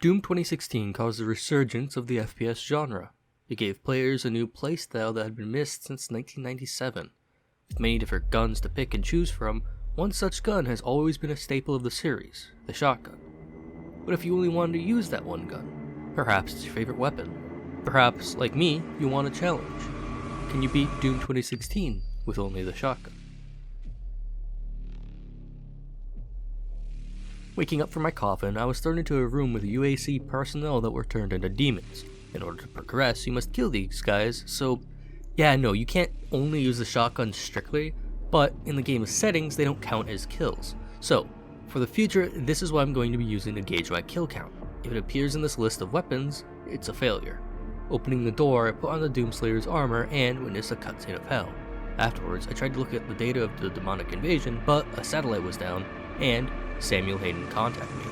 Doom 2016 caused the resurgence of the FPS genre. It gave players a new playstyle that had been missed since 1997. With many different guns to pick and choose from, one such gun has always been a staple of the series, the shotgun. But if you only wanted to use that one gun, perhaps it's your favorite weapon. Perhaps, like me, you want a challenge. Can you beat Doom 2016 with only the shotgun? Waking up from my coffin, I was thrown into a room with UAC personnel that were turned into demons. In order to progress, you must kill these guys, so yeah, no, you can't only use the shotgun strictly, but in the game's settings, they don't count as kills. So, for the future, this is what I'm going to be using to gauge my kill count. If it appears in this list of weapons, it's a failure. Opening the door, I put on the Doomslayer's armor and witnessed a cutscene of hell. Afterwards, I tried to look at the data of the demonic invasion, but a satellite was down, and Samuel Hayden contacted me.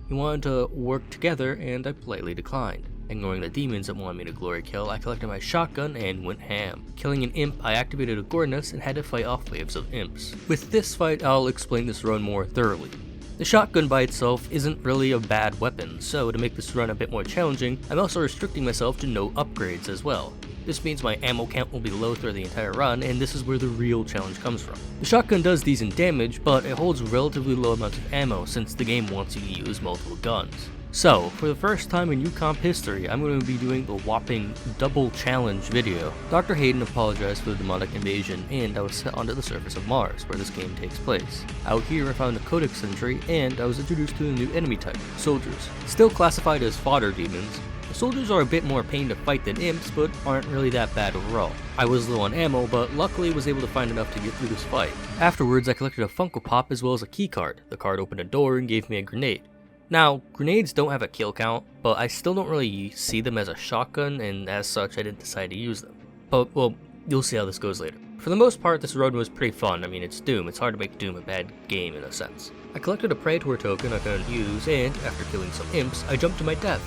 He wanted to work together, and I politely declined. Ignoring the demons that wanted me to glory kill, I collected my shotgun and went ham. Killing an imp, I activated a Gornus and had to fight off waves of imps. With this fight, I'll explain this run more thoroughly. The shotgun by itself isn't really a bad weapon, so to make this run a bit more challenging, I'm also restricting myself to no upgrades as well. This means my ammo count will be low through the entire run, and this is where the real challenge comes from. The shotgun does decent damage, but it holds relatively low amounts of ammo since the game wants you to use multiple guns. So, for the first time in UComp history, I'm going to be doing the whopping double challenge video. Dr. Hayden apologized for the demonic invasion, and I was set onto the surface of Mars, where this game takes place. Out here I found a codex entry, and I was introduced to a new enemy type, soldiers. Still classified as fodder demons, the soldiers are a bit more pain to fight than imps, but aren't really that bad overall. I was low on ammo, but luckily was able to find enough to get through this fight. Afterwards, I collected a Funko Pop as well as a key card. The card opened a door and gave me a grenade. Now, grenades don't have a kill count, but I still don't really see them as a shotgun, and as such I didn't decide to use them. But, well, you'll see how this goes later. For the most part, this run was pretty fun. I mean, it's Doom. It's hard to make Doom a bad game in a sense. I collected a Praetor token I couldn't use, and after killing some imps, I jumped to my death.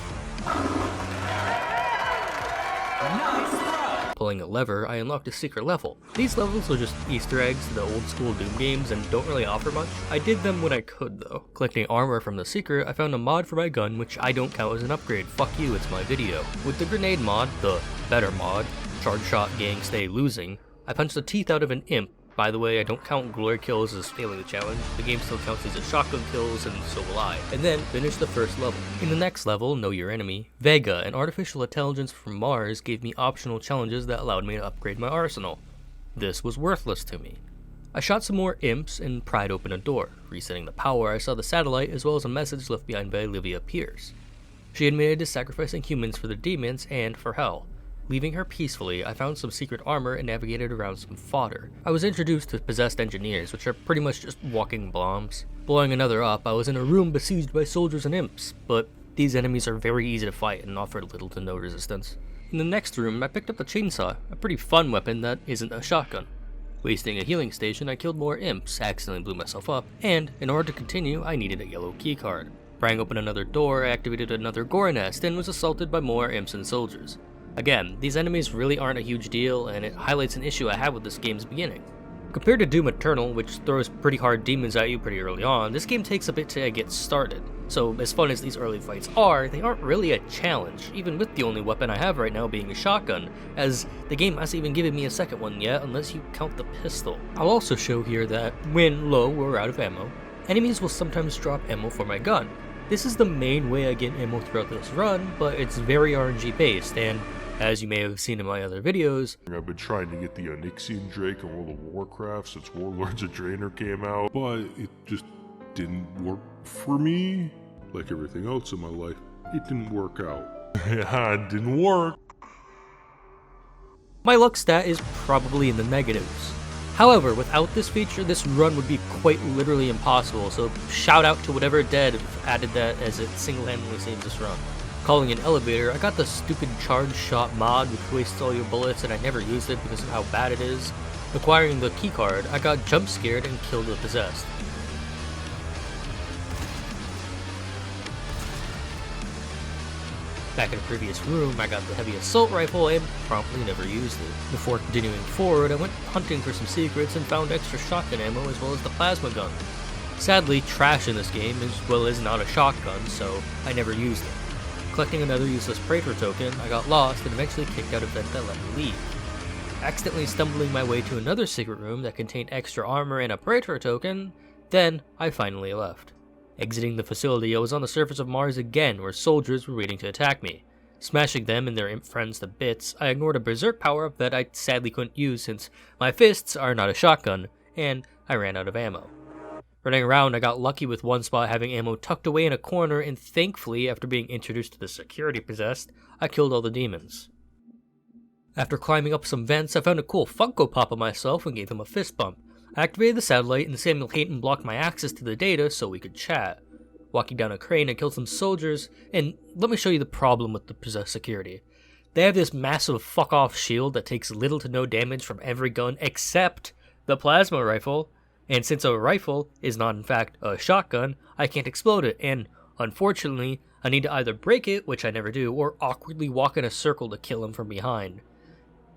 Pulling a lever, I unlocked a secret level. These levels are just Easter eggs to the old school Doom games and don't really offer much. I did them when I could though. Collecting armor from the secret, I found a mod for my gun which I don't count as an upgrade. Fuck you, it's my video. With the grenade mod, the better mod, charge shot gang stay losing, I punched the teeth out of an imp. By the way, I don't count glory kills as failing the challenge. The game still counts these as shotgun kills, and so will I. And then finish the first level. In the next level, Know Your Enemy, Vega, an artificial intelligence from Mars, gave me optional challenges that allowed me to upgrade my arsenal. This was worthless to me. I shot some more imps and pried open a door. Resetting the power, I saw the satellite as well as a message left behind by Olivia Pierce. She admitted to sacrificing humans for the demons and for hell. Leaving her peacefully, I found some secret armor and navigated around some fodder. I was introduced to possessed engineers, which are pretty much just walking bombs. Blowing another up, I was in a room besieged by soldiers and imps, but these enemies are very easy to fight and offer little to no resistance. In the next room, I picked up a chainsaw, a pretty fun weapon that isn't a shotgun. Wasting a healing station, I killed more imps, accidentally blew myself up, and in order to continue, I needed a yellow keycard. Prying open another door, I activated another gore nest and was assaulted by more imps and soldiers. Again, these enemies really aren't a huge deal, and it highlights an issue I had with this game's beginning. Compared to Doom Eternal, which throws pretty hard demons at you pretty early on, this game takes a bit to get started. So as fun as these early fights are, they aren't really a challenge, even with the only weapon I have right now being a shotgun, as the game hasn't even given me a second one yet unless you count the pistol. I'll also show here that when low or out of ammo, enemies will sometimes drop ammo for my gun. This is the main way I get ammo throughout this run, but it's very RNG based, and as you may have seen in my other videos, I've been trying to get the Onyxian Drake in World of Warcraft since Warlords of Draenor came out, but it just didn't work for me. Like everything else in my life, it didn't work out. Yeah, it didn't work. My luck stat is probably in the negatives. However, without this feature, this run would be quite literally impossible, so shout out to whatever dead added that as it single-handedly saves this run. Calling an elevator, I got the stupid charge shot mod which wastes all your bullets and I never used it because of how bad it is. Acquiring the keycard, I got jump scared and killed the possessed. Back in the previous room, I got the heavy assault rifle and promptly never used it. Before continuing forward, I went hunting for some secrets and found extra shotgun ammo as well as the plasma gun. Sadly, trash in this game as well as not a shotgun, so I never used it. collecting another useless Praetor token, I got lost and eventually kicked out a vent that let me leave. Accidentally stumbling my way to another secret room that contained extra armor and a Praetor token, then I finally left. Exiting the facility, I was on the surface of Mars again, where soldiers were waiting to attack me. Smashing them and their imp friends to bits, I ignored a berserk power-up that I sadly couldn't use since my fists are not a shotgun, and I ran out of ammo. Running around, I got lucky with one spot having ammo tucked away in a corner, and thankfully, after being introduced to the security possessed, I killed all the demons. After climbing up some vents, I found a cool Funko Pop of myself and gave him a fist bump. I activated the satellite, and Samuel Hayton blocked my access to the data so we could chat. Walking down a crane, I killed some soldiers, and let me show you the problem with the possessed security. They have this massive fuck-off shield that takes little to no damage from every gun except the plasma rifle, and since a rifle is not in fact a shotgun, I can't explode it, and unfortunately, I need to either break it, which I never do, or awkwardly walk in a circle to kill him from behind.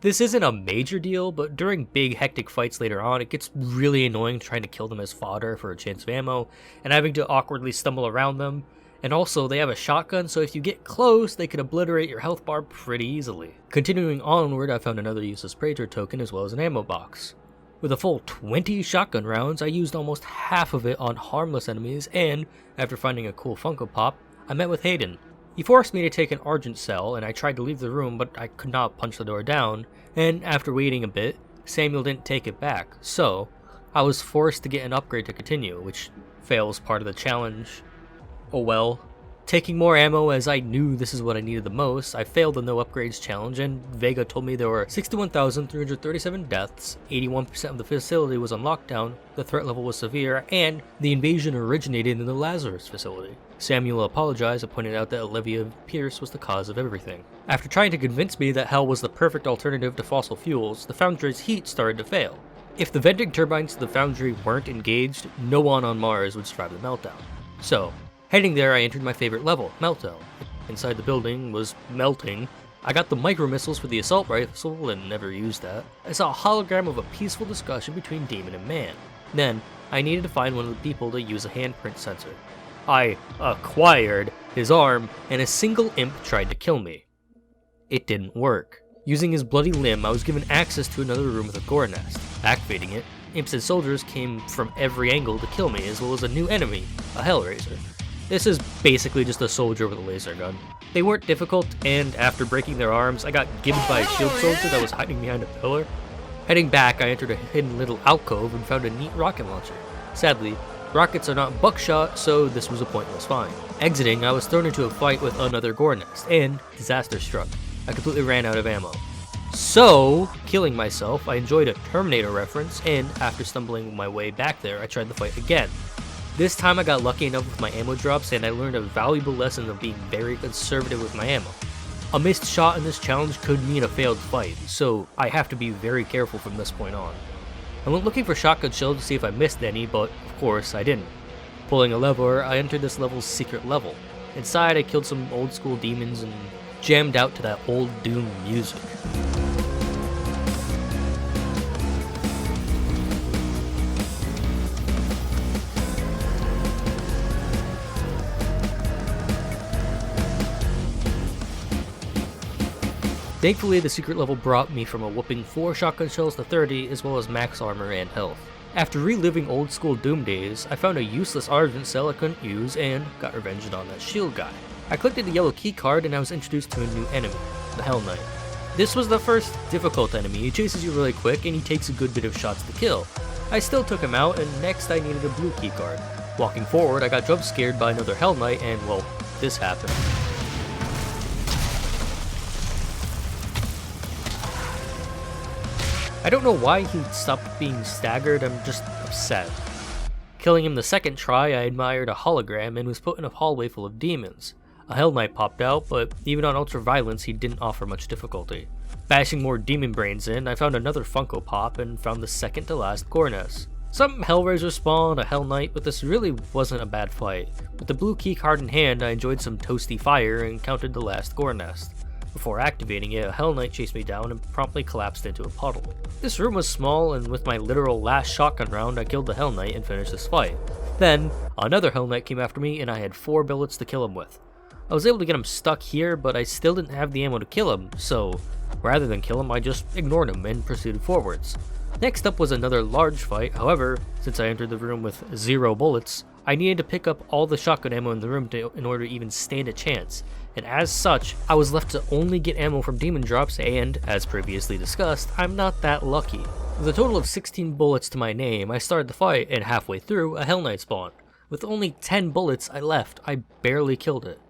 This isn't a major deal, but during big hectic fights later on, it gets really annoying trying to kill them as fodder for a chance of ammo, and having to awkwardly stumble around them. And also, they have a shotgun, so if you get close, they can obliterate your health bar pretty easily. Continuing onward, I found another useless Praetor token as well as an ammo box. With a full 20 shotgun rounds, I used almost half of it on harmless enemies, and after finding a cool Funko Pop, I met with Hayden. He forced me to take an Argent cell, and I tried to leave the room, but I could not punch the door down, and after waiting a bit, Samuel didn't take it back, so I was forced to get an upgrade to continue, which fails part of the challenge. Oh well. Taking more ammo as I knew this is what I needed the most, I failed the no upgrades challenge, and Vega told me there were 61,337 deaths, 81% of the facility was on lockdown, the threat level was severe, and the invasion originated in the Lazarus facility. Samuel apologized and pointed out that Olivia Pierce was the cause of everything. After trying to convince me that hell was the perfect alternative to fossil fuels, the foundry's heat started to fail. If the venting turbines to the foundry weren't engaged, no one on Mars would survive the meltdown. So, heading there, I entered my favorite level, Meltdown. Inside the building was melting. I got the micro missiles for the assault rifle and never used that. I saw a hologram of a peaceful discussion between demon and man. Then, I needed to find one of the people to use a handprint sensor. I acquired his arm, and a single imp tried to kill me. It didn't work. Using his bloody limb, I was given access to another room with a gore nest. Activating it, imps and soldiers came from every angle to kill me, as well as a new enemy, a Hellraiser. This is basically just a soldier with a laser gun. They weren't difficult, and after breaking their arms, I got gibbed by a shield soldier that was hiding behind a pillar. Heading back, I entered a hidden little alcove and found a neat rocket launcher. Sadly, rockets are not buckshot, so this was a pointless find. Exiting, I was thrown into a fight with another gore nest, and disaster struck. I completely ran out of ammo. So, killing myself, I enjoyed a Terminator reference, and after stumbling my way back there, I tried the fight again. This time I got lucky enough with my ammo drops, and I learned a valuable lesson of being very conservative with my ammo. A missed shot in this challenge could mean a failed fight, so I have to be very careful from this point on. I went looking for shotgun shells to see if I missed any, but of course I didn't. Pulling a lever, I entered this level's secret level. Inside, I killed some old school demons and jammed out to that old Doom music. Thankfully, the secret level brought me from a whooping 4 shotgun shells to 30, as well as max armor and health. After reliving old school Doom days, I found a useless Argent cell I couldn't use and got revenge on that shield guy. I collected the yellow key card and I was introduced to a new enemy, the Hell Knight. This was the first difficult enemy. He chases you really quick and he takes a good bit of shots to kill. I still took him out, and next I needed a blue key card. Walking forward, I got jump scared by another Hell Knight, and well, this happened. I don't know why he stopped being staggered, I'm just upset. Killing him the second try, I admired a hologram and was put in a hallway full of demons. A Hell Knight popped out, but even on Ultra Violence he didn't offer much difficulty. Bashing more demon brains in, I found another Funko Pop and found the second to last gore nest. Some Hellraiser spawned, a Hell Knight, but this really wasn't a bad fight. With the blue key card in hand, I enjoyed some toasty fire and counted the last gore nest. Before activating it, a Hell Knight chased me down and promptly collapsed into a puddle. This room was small, and with my literal last shotgun round, I killed the Hell Knight and finished this fight. Then, another Hell Knight came after me, and I had 4 bullets to kill him with. I was able to get him stuck here, but I still didn't have the ammo to kill him, so rather than kill him, I just ignored him and proceeded forwards. Next up was another large fight. However, since I entered the room with 0 bullets, I needed to pick up all the shotgun ammo in the room in order to even stand a chance, and as such, I was left to only get ammo from demon drops, and, as previously discussed, I'm not that lucky. With a total of 16 bullets to my name, I started the fight, and halfway through, a Hell Knight spawned. With only 10 bullets I left, I barely killed it.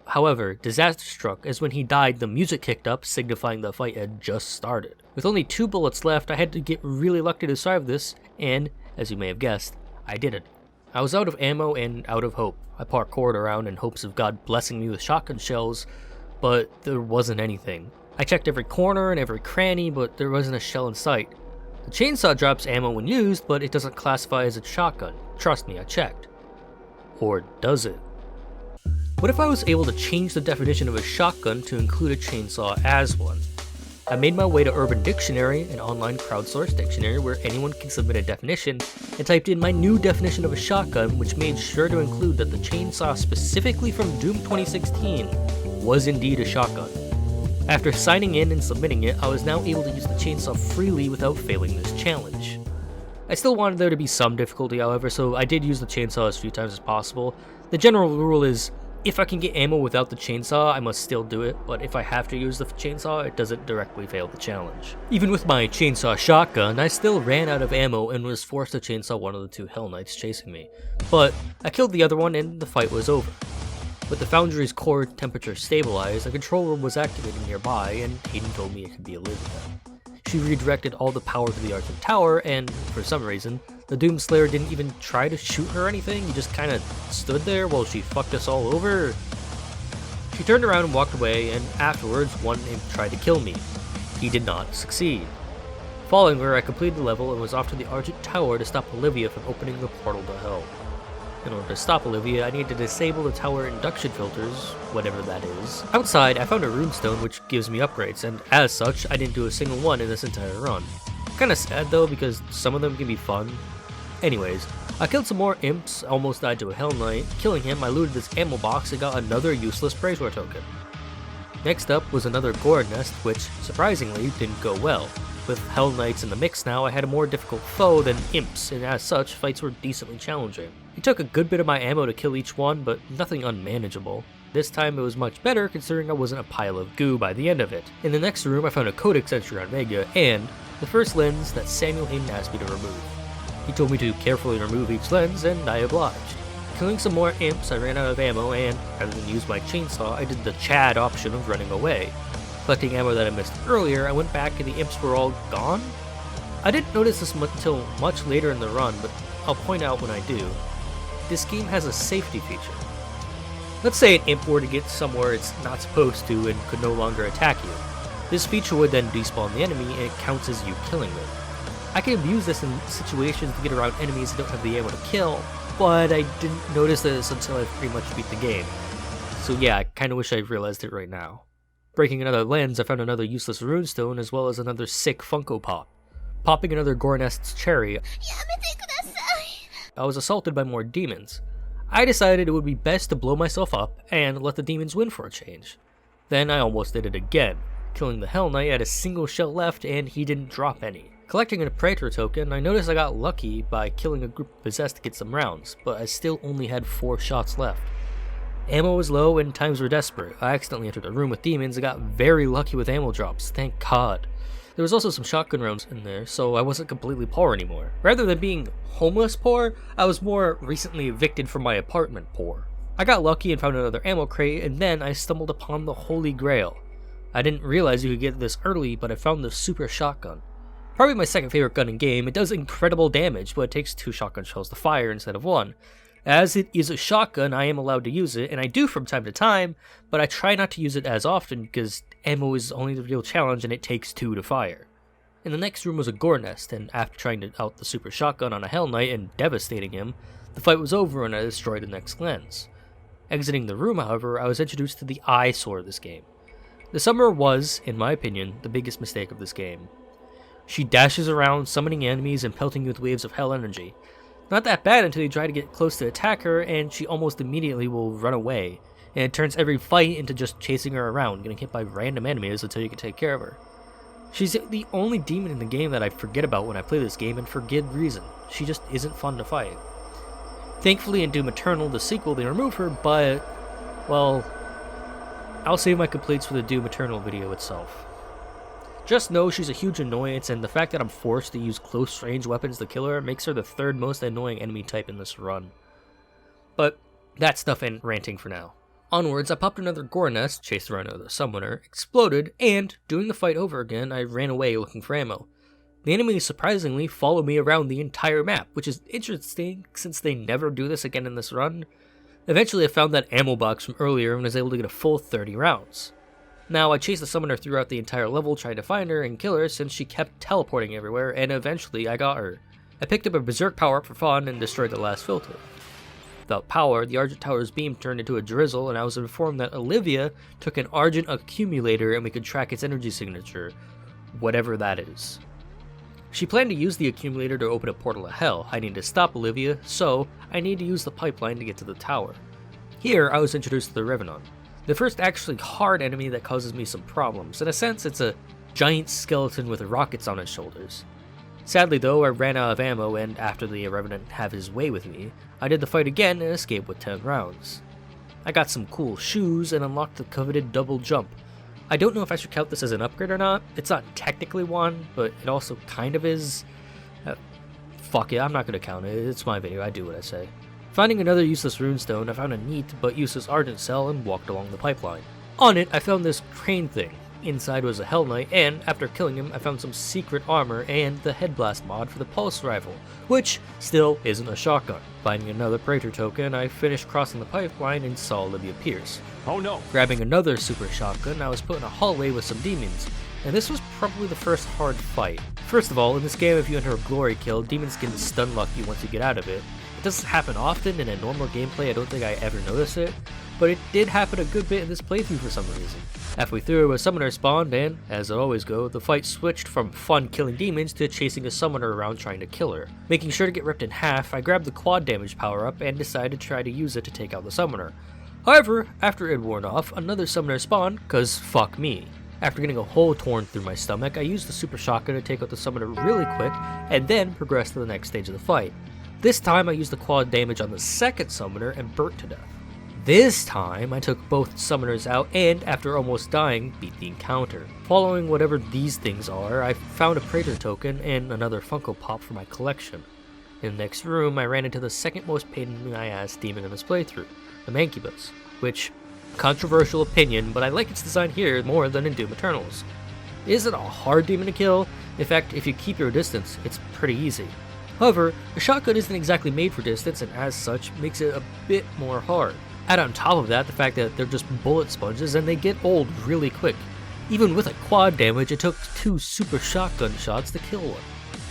However, disaster struck as when he died, the music kicked up, signifying the fight had just started. With only 2 bullets left, I had to get really lucky to survive this, and, as you may have guessed, I did it. I was out of ammo and out of hope. I parkoured around in hopes of God blessing me with shotgun shells, but there wasn't anything. I checked every corner and every cranny, but there wasn't a shell in sight. The chainsaw drops ammo when used, but it doesn't classify as a shotgun. Trust me, I checked. Or does it? What if I was able to change the definition of a shotgun to include a chainsaw as one? I made my way to Urban Dictionary, an online crowdsourced dictionary where anyone can submit a definition, and typed in my new definition of a shotgun, which made sure to include that the chainsaw specifically from Doom 2016 was indeed a shotgun. After signing in and submitting it, I was now able to use the chainsaw freely without failing this challenge. I still wanted there to be some difficulty, however, so I did use the chainsaw as few times as possible. The general rule is, if I can get ammo without the chainsaw, I must still do it, but if I have to use the chainsaw, it doesn't directly fail the challenge. Even with my chainsaw shotgun, I still ran out of ammo and was forced to chainsaw one of the 2 Hell Knights chasing me. But I killed the other one and the fight was over. With the Foundry's core temperature stabilized, a control room was activated nearby, and Hayden told me it could be Olivia. She redirected all the power to the Argent Tower, and for some reason, the Doomslayer didn't even try to shoot her or anything. He just kinda stood there while she fucked us all over. She turned around and walked away, and afterwards, one imp tried to kill me. He did not succeed. Following her, I completed the level and was off to the Argent Tower to stop Olivia from opening the portal to hell. In order to stop Olivia, I needed to disable the tower induction filters, whatever that is. Outside, I found a runestone which gives me upgrades, and as such, I didn't do a single one in this entire run. Kinda sad though, because some of them can be fun. Anyways, I killed some more imps, almost died to a Hell Knight. Killing him, I looted this ammo box and got another useless Praisewear token. Next up was another Gourd Nest, which, surprisingly, didn't go well. With Hell Knights in the mix now, I had a more difficult foe than imps, and as such, fights were decently challenging. It took a good bit of my ammo to kill each one, but nothing unmanageable. This time it was much better, considering I wasn't a pile of goo by the end of it. In the next room, I found a Codex entry on Vega, and the first lens that Samuel Hayden asked me to remove. He told me to carefully remove each lens, and I obliged. Killing some more imps, I ran out of ammo, and rather than use my chainsaw, I did the Chad option of running away. Collecting ammo that I missed earlier, I went back and the imps were all gone? I didn't notice this until much later in the run, but I'll point out when I do. This game has a safety feature. Let's say an imp were to get somewhere it's not supposed to and could no longer attack you. This feature would then despawn the enemy and it counts as you killing them. I can abuse this in situations to get around enemies that don't have the ammo to kill, but I didn't notice this until I pretty much beat the game. So yeah, I kinda wish I realized it right now. Breaking another lens, I found another useless runestone as well as another sick Funko Pop. Popping another Gornest's cherry, I was assaulted by more demons. I decided it would be best to blow myself up and let the demons win for a change. Then I almost did it again, killing the Hell Knight at a single shell left and he didn't drop any. Collecting a Praetor token, I noticed I got lucky by killing a group of possessed to get some rounds, but I still only had 4 shots left. Ammo was low and times were desperate. I accidentally entered a room with demons and got very lucky with ammo drops, thank God. There was also some shotgun rounds in there, so I wasn't completely poor anymore. Rather than being homeless poor, I was more recently evicted from my apartment poor. I got lucky and found another ammo crate, and then I stumbled upon the Holy Grail. I didn't realize you could get this early, but I found the Super Shotgun. Probably my second favorite gun in game. It does incredible damage, but it takes 2 shotgun shells to fire instead of 1. As it is a shotgun, I am allowed to use it, and I do from time to time, but I try not to use it as often because ammo is only the real challenge and it takes 2 to fire. In the next room was a Gore Nest, and after trying to out the Super Shotgun on a Hell Knight and devastating him, the fight was over and I destroyed the next lens. Exiting the room, however, I was introduced to the eyesore of this game. The Summoner was, in my opinion, the biggest mistake of this game. She dashes around, summoning enemies and pelting you with waves of hell energy. Not that bad until you try to get close to attack her, and she almost immediately will run away. and it turns every fight into just chasing her around, getting hit by random enemies until you can take care of her. She's the only demon in the game that I forget about when I play this game, and for good reason. She just isn't fun to fight. Thankfully in Doom Eternal, the sequel, they remove her, but, well, I'll save my complaints for the Doom Eternal video itself. Just know she's a huge annoyance, and the fact that I'm forced to use close range weapons to kill her makes her the third most annoying enemy type in this run. But that stuff ain't ranting for now. Onwards, I popped another gore nest, chased around another summoner, exploded, and, doing the fight over again, I ran away looking for ammo. The enemies surprisingly follow me around the entire map, which is interesting since they never do this again in this run. Eventually I found that ammo box from earlier and was able to get a full 30 rounds. Now, I chased the summoner throughout the entire level trying to find her and kill her since she kept teleporting everywhere, and eventually I got her. I picked up a berserk power-up for fun and destroyed the last filter. Without power, the Argent Tower's beam turned into a drizzle, and I was informed that Olivia took an Argent accumulator and we could track its energy signature, whatever that is. She planned to use the accumulator to open a portal to hell. I needed to stop Olivia, so I needed to use the pipeline to get to the tower. Here, I was introduced to the Revenant, the first actually hard enemy that causes me some problems. In a sense, it's a giant skeleton with rockets on his shoulders. Sadly though, I ran out of ammo, and after the Revenant have his way with me, I did the fight again and escaped with 10 rounds. I got some cool shoes and unlocked the coveted double jump. I don't know if I should count this as an upgrade or not. It's not technically one, but it also kind of is. Fuck it, I'm not going to count it. It's my video, I do what I say. Finding another useless runestone, I found a neat but useless Argent cell and walked along the pipeline. On it, I found this crane thing. Inside was a Hell Knight, and after killing him, I found some secret armor and the Head Blast mod for the pulse rifle, which still isn't a shotgun. Finding another Praetor token, I finished crossing the pipeline and saw Olivia Pierce. Oh no! Grabbing another super shotgun, I was put in a hallway with some demons, and this was probably the first hard fight. First of all, in this game, if you enter a glory kill, demons can stun lock you once you get out of it. It doesn't happen often in a normal gameplay, I don't think I ever noticed it, but it did happen a good bit in this playthrough for some reason. Halfway through, a summoner spawned, and, as it always goes, the fight switched from fun killing demons to chasing a summoner around trying to kill her. Making sure to get ripped in half, I grabbed the quad damage power-up and decided to try to use it to take out the summoner. However, after it worn off, another summoner spawned, cause fuck me. After getting a hole torn through my stomach, I used the super shotgun to take out the summoner really quick, and then progressed to the next stage of the fight. This time I used the quad damage on the second summoner and burnt to death. This time I took both summoners out and, after almost dying, beat the encounter. Following whatever these things are, I found a Praetor token and another Funko Pop for my collection. In the next room, I ran into the second most pain in my ass demon in this playthrough, the Mancubus, which, controversial opinion, but I like its design here more than in Doom Eternal's. It isn't a hard demon to kill. In fact, if you keep your distance, it's pretty easy. However, the shotgun isn't exactly made for distance, and as such, makes it a bit more hard. Add on top of that the fact that they're just bullet sponges and they get old really quick. Even with a quad damage, it took 2 super shotgun shots to kill one.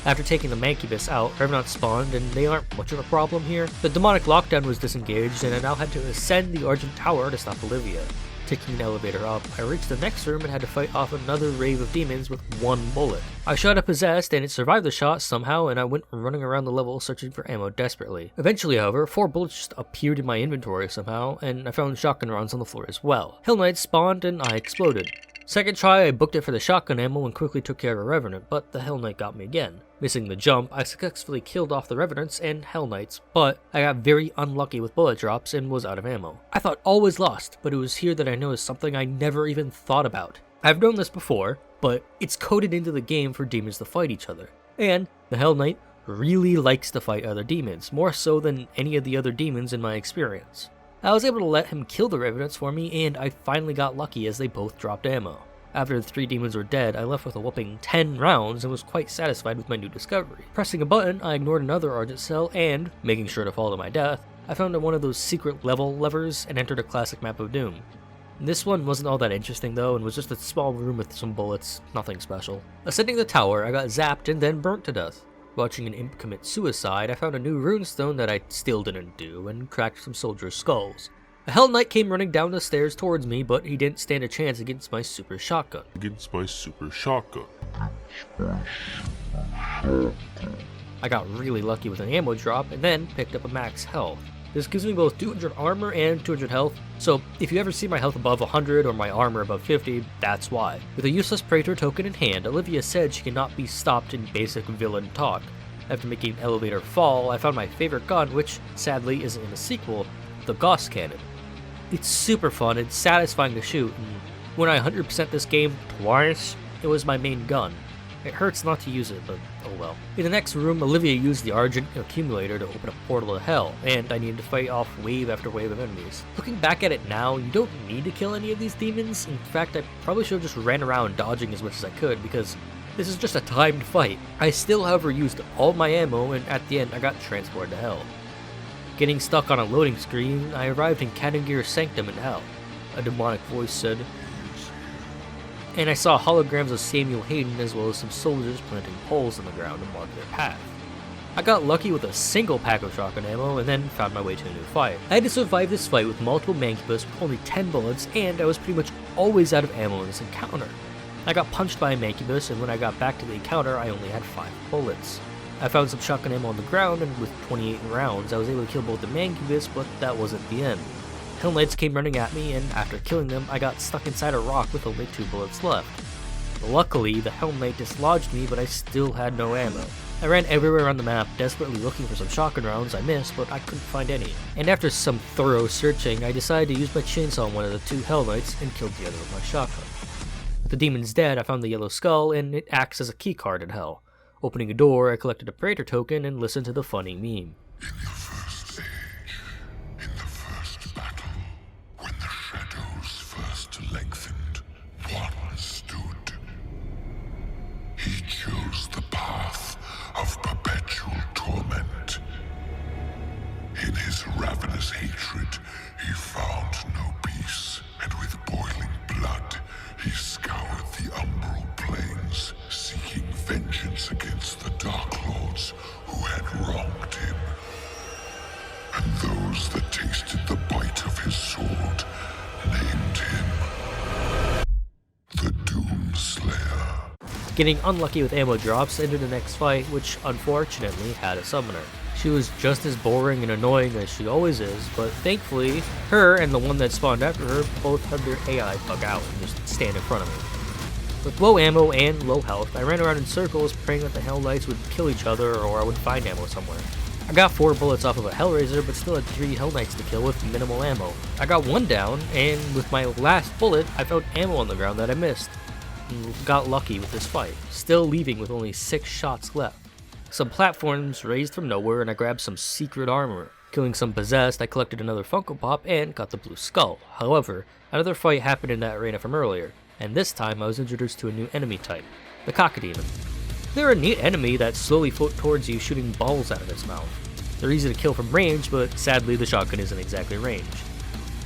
After taking the Mancubus out, Revenant spawned, and they aren't much of a problem here. The demonic lockdown was disengaged, and I now had to ascend the Argent Tower to stop Olivia. Taking an elevator up, I reached the next room and had to fight off another rave of demons with 1 bullet. I shot a possessed, and it survived the shot somehow, and I went running around the level searching for ammo desperately. Eventually, however, 4 bullets just appeared in my inventory somehow, and I found shotgun rounds on the floor as well. Hell Knight spawned, and I exploded. Second try, I booked it for the shotgun ammo and quickly took care of a Revenant, but the Hell Knight got me again. Missing the jump, I successfully killed off the Revenants and Hell Knights, but I got very unlucky with bullet drops and was out of ammo. I thought all was lost, but it was here that I noticed something I never even thought about. I've known this before, but it's coded into the game for demons to fight each other. And the Hell Knight really likes to fight other demons, more so than any of the other demons in my experience. I was able to let him kill the Revenants for me, and I finally got lucky as they both dropped ammo. After the 3 demons were dead, I left with a whopping 10 rounds and was quite satisfied with my new discovery. Pressing a button, I ignored another Argent cell and, making sure to fall to my death, I found one of those secret level levers and entered a classic map of Doom. This one wasn't all that interesting though, and was just a small room with some bullets, nothing special. Ascending the tower, I got zapped and then burnt to death. Watching an imp commit suicide, I found a new runestone that I still didn't do, and cracked some soldiers' skulls. A Hell Knight came running down the stairs towards me, but he didn't stand a chance against my super shotgun. I got really lucky with an ammo drop, and then picked up a max health. This gives me both 200 armor and 200 health, so if you ever see my health above 100 or my armor above 50, that's why. With a useless Praetor token in hand, Olivia said she cannot be stopped in basic villain talk. After making Elevator fall, I found my favorite gun, which sadly isn't in the sequel, the Goose cannon. It's super fun and satisfying to shoot, and when I 100% this game twice, it was my main gun. It hurts not to use it, but oh well. In the next room, Olivia used the Argent Accumulator to open a portal to hell, and I needed to fight off wave after wave of enemies. Looking back at it now, you don't need to kill any of these demons. In fact, I probably should have just ran around dodging as much as I could, because this is just a timed fight. I still, however, used all my ammo, and at the end, I got transported to hell. Getting stuck on a loading screen, I arrived in Katangir's Sanctum in hell. A demonic voice said, and I saw holograms of Samuel Hayden as well as some soldiers planting poles in the ground to mark their path. I got lucky with a single pack of shotgun ammo and then found my way to a new fight. I had to survive this fight with multiple mancubus with only 10 bullets, and I was pretty much always out of ammo in this encounter. I got punched by a mancubus, and when I got back to the encounter I only had 5 bullets. I found some shotgun ammo on the ground, and with 28 rounds I was able to kill both the mancubus, but that wasn't the end. Hell Knights came running at me, and after killing them, I got stuck inside a rock with only 2 bullets left. Luckily, the Hell Knight dislodged me, but I still had no ammo. I ran everywhere around the map, desperately looking for some shotgun rounds I missed, but I couldn't find any. And after some thorough searching, I decided to use my chainsaw on one of the 2 Hell Knights and killed the other with my shotgun. With the demon's dead, I found the yellow skull, and it acts as a keycard in hell. Opening a door, I collected a Praetor token and listened to the funny meme. In the first age, in the first battle, when the shadows first lengthened, one stood. He chose the path of perpetual torment. In his ravenous hatred, he found no peace, and with boiling blood, he scoured the umbral plains, seeking vengeance against the Dark Lords who had wronged him. And those that tasted the bite of his sword named him the Doomslayer. Getting unlucky with ammo drops ended the next fight, which unfortunately had a summoner. She was just as boring and annoying as she always is, but thankfully, her and the one that spawned after her both had their AI bug out and just stand in front of me. With low ammo and low health, I ran around in circles praying that the Hell Knights would kill each other or I would find ammo somewhere. I got 4 bullets off of a Hellraiser, but still had 3 Hell Knights to kill with minimal ammo. I got 1 down, and with my last bullet, I found ammo on the ground that I missed. And got lucky with this fight, still leaving with only 6 shots left. Some platforms raised from nowhere, and I grabbed some secret armor. Killing some possessed, I collected another Funko Pop and got the blue skull. However, another fight happened in that arena from earlier, and this time I was introduced to a new enemy type, the Cockademon. They're a neat enemy that slowly float towards you shooting balls out of its mouth. They're easy to kill from range, but sadly the shotgun isn't exactly range.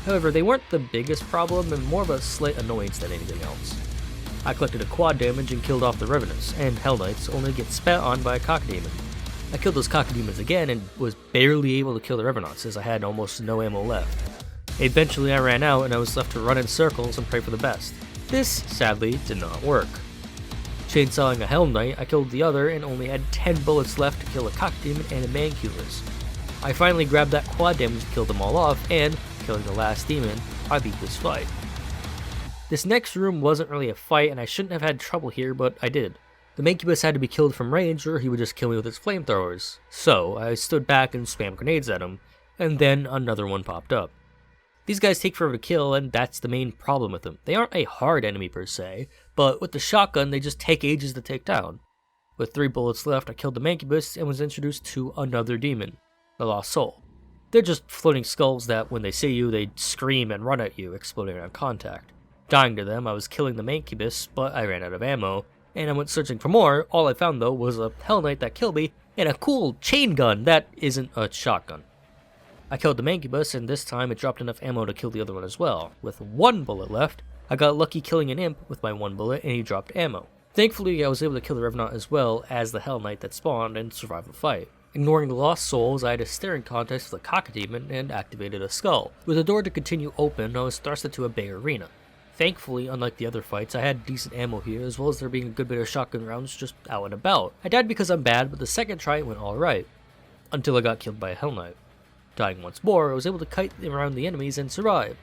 However, they weren't the biggest problem and more of a slight annoyance than anything else. I collected a quad damage and killed off the Revenants, and Hell Knights only get spat on by a Cockademon. I killed those Cockademons again and was barely able to kill the Revenants as I had almost no ammo left. Eventually I ran out and I was left to run in circles and pray for the best. This, sadly, did not work. Chainsawing a Hell Knight, I killed the other and only had 10 bullets left to kill a Cockademon and a Mancubus. I finally grabbed that quad damage to kill them all off, and, killing the last demon, I beat this fight. This next room wasn't really a fight, and I shouldn't have had trouble here, but I did. The Mancubus had to be killed from range, or he would just kill me with his flamethrowers. So, I stood back and spammed grenades at him, and then another one popped up. These guys take forever to kill, and that's the main problem with them. They aren't a hard enemy per se, but with the shotgun, they just take ages to take down. With 3 bullets left, I killed the Mancubus and was introduced to another demon, the Lost Soul. They're just floating skulls that, when they see you, they scream and run at you, exploding on contact. Dying to them, I was killing the Mancubus, but I ran out of ammo, and I went searching for more. All I found though was a Hell Knight that killed me, and a cool chain gun that isn't a shotgun. I killed the Mancubus, and this time it dropped enough ammo to kill the other one as well. With 1 bullet left, I got lucky killing an imp with my 1 bullet, and he dropped ammo. Thankfully, I was able to kill the Revenant as well as the Hell Knight that spawned and survive the fight. Ignoring the Lost Souls, I had a staring contest with a Cockademon and activated a skull. With the door to continue open, I was thrust into a big arena. Thankfully, unlike the other fights, I had decent ammo here, as well as there being a good bit of shotgun rounds just out and about. I died because I'm bad, but the second try went alright, until I got killed by a Hell Knight. Dying once more, I was able to kite around the enemies and survive.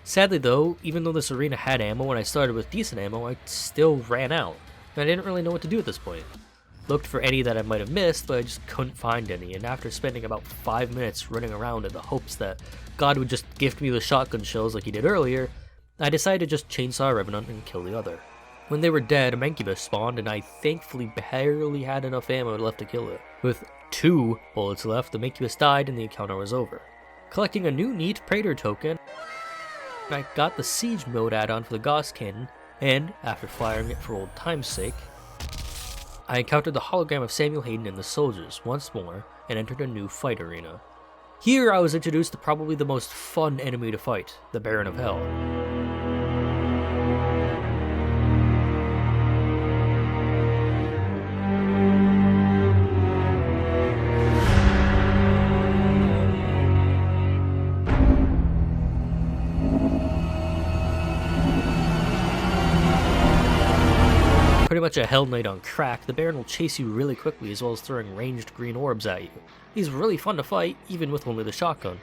Sadly though, even though this arena had ammo and I started with decent ammo, I still ran out, and I didn't really know what to do at this point. Looked for any that I might have missed, but I just couldn't find any, and after spending about 5 minutes running around in the hopes that God would just gift me the shotgun shells like he did earlier, I decided to just chainsaw a revenant and kill the other. When they were dead, a mancubus spawned, and I thankfully barely had enough ammo left to kill it. With 2 bullets left, the mancubus died and the encounter was over. Collecting a new neat Praetor token, I got the Siege mode add-on for the Gauss cannon, and after firing it for old time's sake, I encountered the hologram of Samuel Hayden and the soldiers once more and entered a new fight arena. Here I was introduced to probably the most fun enemy to fight, the Baron of Hell. Pretty much a Hell Knight on crack, the Baron will chase you really quickly as well as throwing ranged green orbs at you. He's really fun to fight, even with only the shotgun.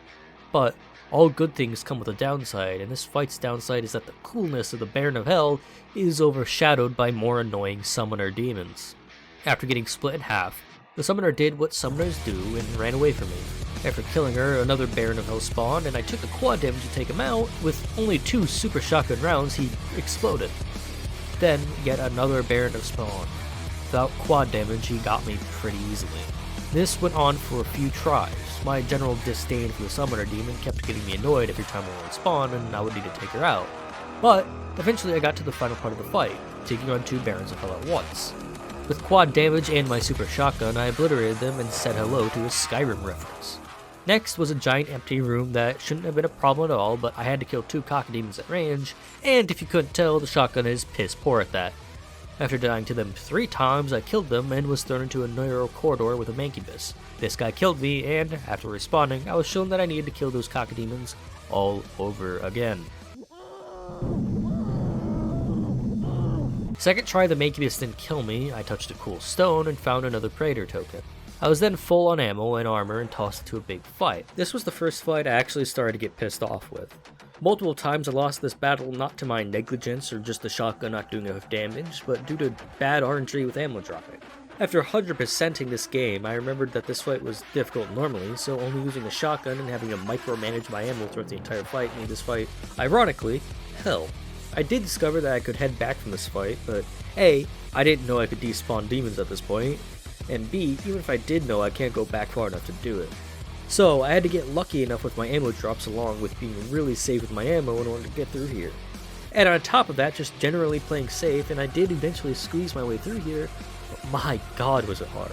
But all good things come with a downside, and this fight's downside is that the coolness of the Baron of Hell is overshadowed by more annoying summoner demons. After getting split in half, the summoner did what summoners do and ran away from me. After killing her, another Baron of Hell spawned, and I took the quad damage to take him out. With only 2 super shotgun rounds, he exploded. Then, yet another Baron of Spawn. Without quad damage, he got me pretty easily. This went on for a few tries. My general disdain for the Summoner Demon kept getting me annoyed every time one would spawn, and I would need to take her out. But, eventually I got to the final part of the fight, taking on 2 Barons of Hell at once. With quad damage and my super shotgun, I obliterated them and said hello to a Skyrim reference. Next was a giant empty room that shouldn't have been a problem at all, but I had to kill 2 cockademons at range, and if you couldn't tell, the shotgun is piss poor at that. After dying to them 3 times, I killed them and was thrown into a narrow corridor with a mancubus. This guy killed me, and after respawning, I was shown that I needed to kill those cockademons all over again. Second try, the mancubus didn't kill me. I touched a cool stone and found another Praetor token. I was then full on ammo and armor and tossed into a big fight. This was the first fight I actually started to get pissed off with. Multiple times I lost this battle not to my negligence or just the shotgun not doing enough damage, but due to bad RNG with ammo dropping. After 100%ing this game, I remembered that this fight was difficult normally, so only using a shotgun and having to micromanage my ammo throughout the entire fight made this fight, ironically, hell. I did discover that I could head back from this fight, but A, I didn't know I could despawn demons at this point, and B, even if I did know, I can't go back far enough to do it. So I had to get lucky enough with my ammo drops along with being really safe with my ammo in order to get through here. And on top of that, just generally playing safe, and I did eventually squeeze my way through here, but my god was it hard.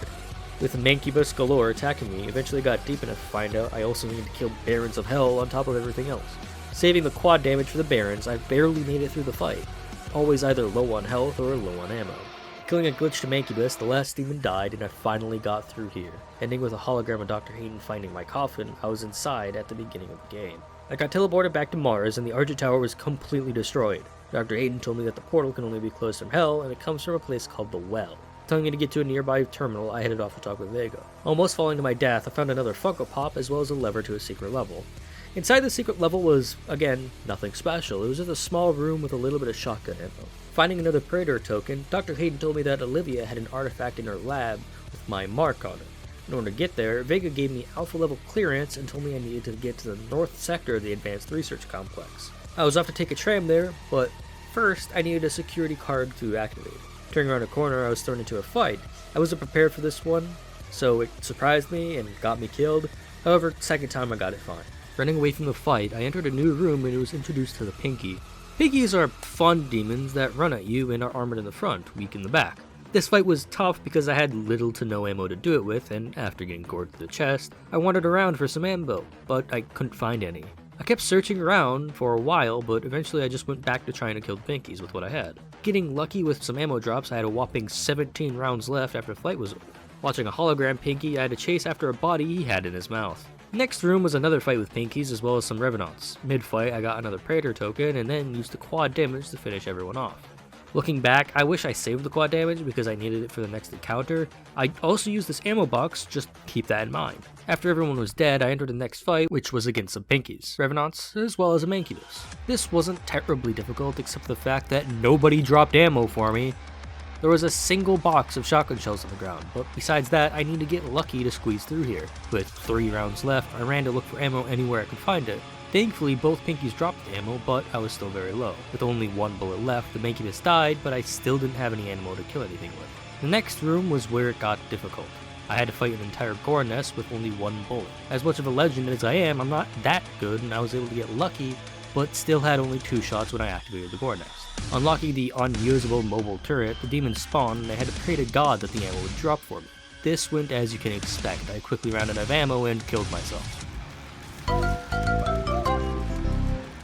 With the mancubus galore attacking me, eventually got deep enough to find out I also needed to kill Barons of Hell on top of everything else. Saving the quad damage for the Barons, I barely made it through the fight, always either low on health or low on ammo. Killing a glitched mancubus, the last demon died and I finally got through here. Ending with a hologram of Dr. Hayden finding my coffin, I was inside at the beginning of the game. I got teleported back to Mars and the Argent Tower was completely destroyed. Dr. Hayden told me that the portal can only be closed from Hell and it comes from a place called the Well. Telling me to get to a nearby terminal, I headed off to talk with Vega. Almost falling to my death, I found another Funko Pop as well as a lever to a secret level. Inside the secret level was, again, nothing special. It was just a small room with a little bit of shotgun ammo. Finding another Praetor token, Dr. Hayden told me that Olivia had an artifact in her lab with my mark on it. In order to get there, Vega gave me alpha level clearance and told me I needed to get to the north sector of the Advanced Research Complex. I was off to take a tram there, but first I needed a security card to activate. Turning around a corner, I was thrown into a fight. I wasn't prepared for this one, so it surprised me and got me killed. However, second time I got it fine. Running away from the fight, I entered a new room and was introduced to the Pinky. Pinkies are fun demons that run at you and are armored in the front, weak in the back. This fight was tough because I had little to no ammo to do it with, and after getting gored to the chest, I wandered around for some ammo, but I couldn't find any. I kept searching around for a while, but eventually I just went back to trying to kill Pinkies with what I had. Getting lucky with some ammo drops, I had a whopping 17 rounds left after the fight was over. Watching a hologram Pinky, I had to chase after a body he had in his mouth. Next room was another fight with Pinkies as well as some Revenants. Mid-fight, I got another Praetor token and then used the quad damage to finish everyone off. Looking back, I wish I saved the quad damage because I needed it for the next encounter. I also used this ammo box, just keep that in mind. After everyone was dead, I entered the next fight, which was against some pinkies, revenants, as well as a mancubus. This wasn't terribly difficult except for the fact that nobody dropped ammo for me. There was a single box of shotgun shells on the ground, but besides that, I need to get lucky to squeeze through here. With 3 rounds left, I ran to look for ammo anywhere I could find it. Thankfully, both pinkies dropped the ammo, but I was still very low. With only 1 bullet left, the mancubus died, but I still didn't have any ammo to kill anything with. The next room was where it got difficult. I had to fight an entire gore nest with only 1 bullet. As much of a legend as I am, I'm not that good, and I was able to get lucky, but still had only 2 shots when I activated the gore nest. Unlocking the unusable mobile turret, the demons spawned, and I had to pray to God that the ammo would drop for me. This went as you can expect. I quickly ran out of ammo and killed myself.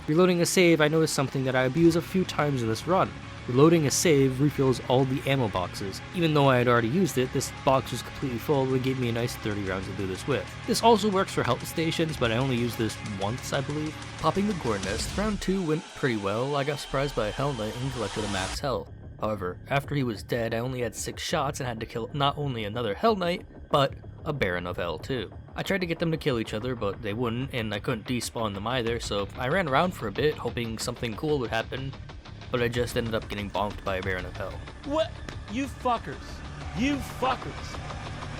Reloading a save, I noticed something that I abused a few times in this run. Reloading a save refills all the ammo boxes. Even though I had already used it, this box was completely full and gave me a nice 30 rounds to do this with. This also works for health stations, but I only used this once, I believe. Popping the gore nest, round 2 went pretty well. I got surprised by a Hell Knight and collected a max health. However, after he was dead, I only had 6 shots and had to kill not only another Hell Knight, but a Baron of Hell too. I tried to get them to kill each other, but they wouldn't, and I couldn't despawn them either, so I ran around for a bit, hoping something cool would happen, but I just ended up getting bonked by a Baron of Hell. What? You fuckers! You fuckers!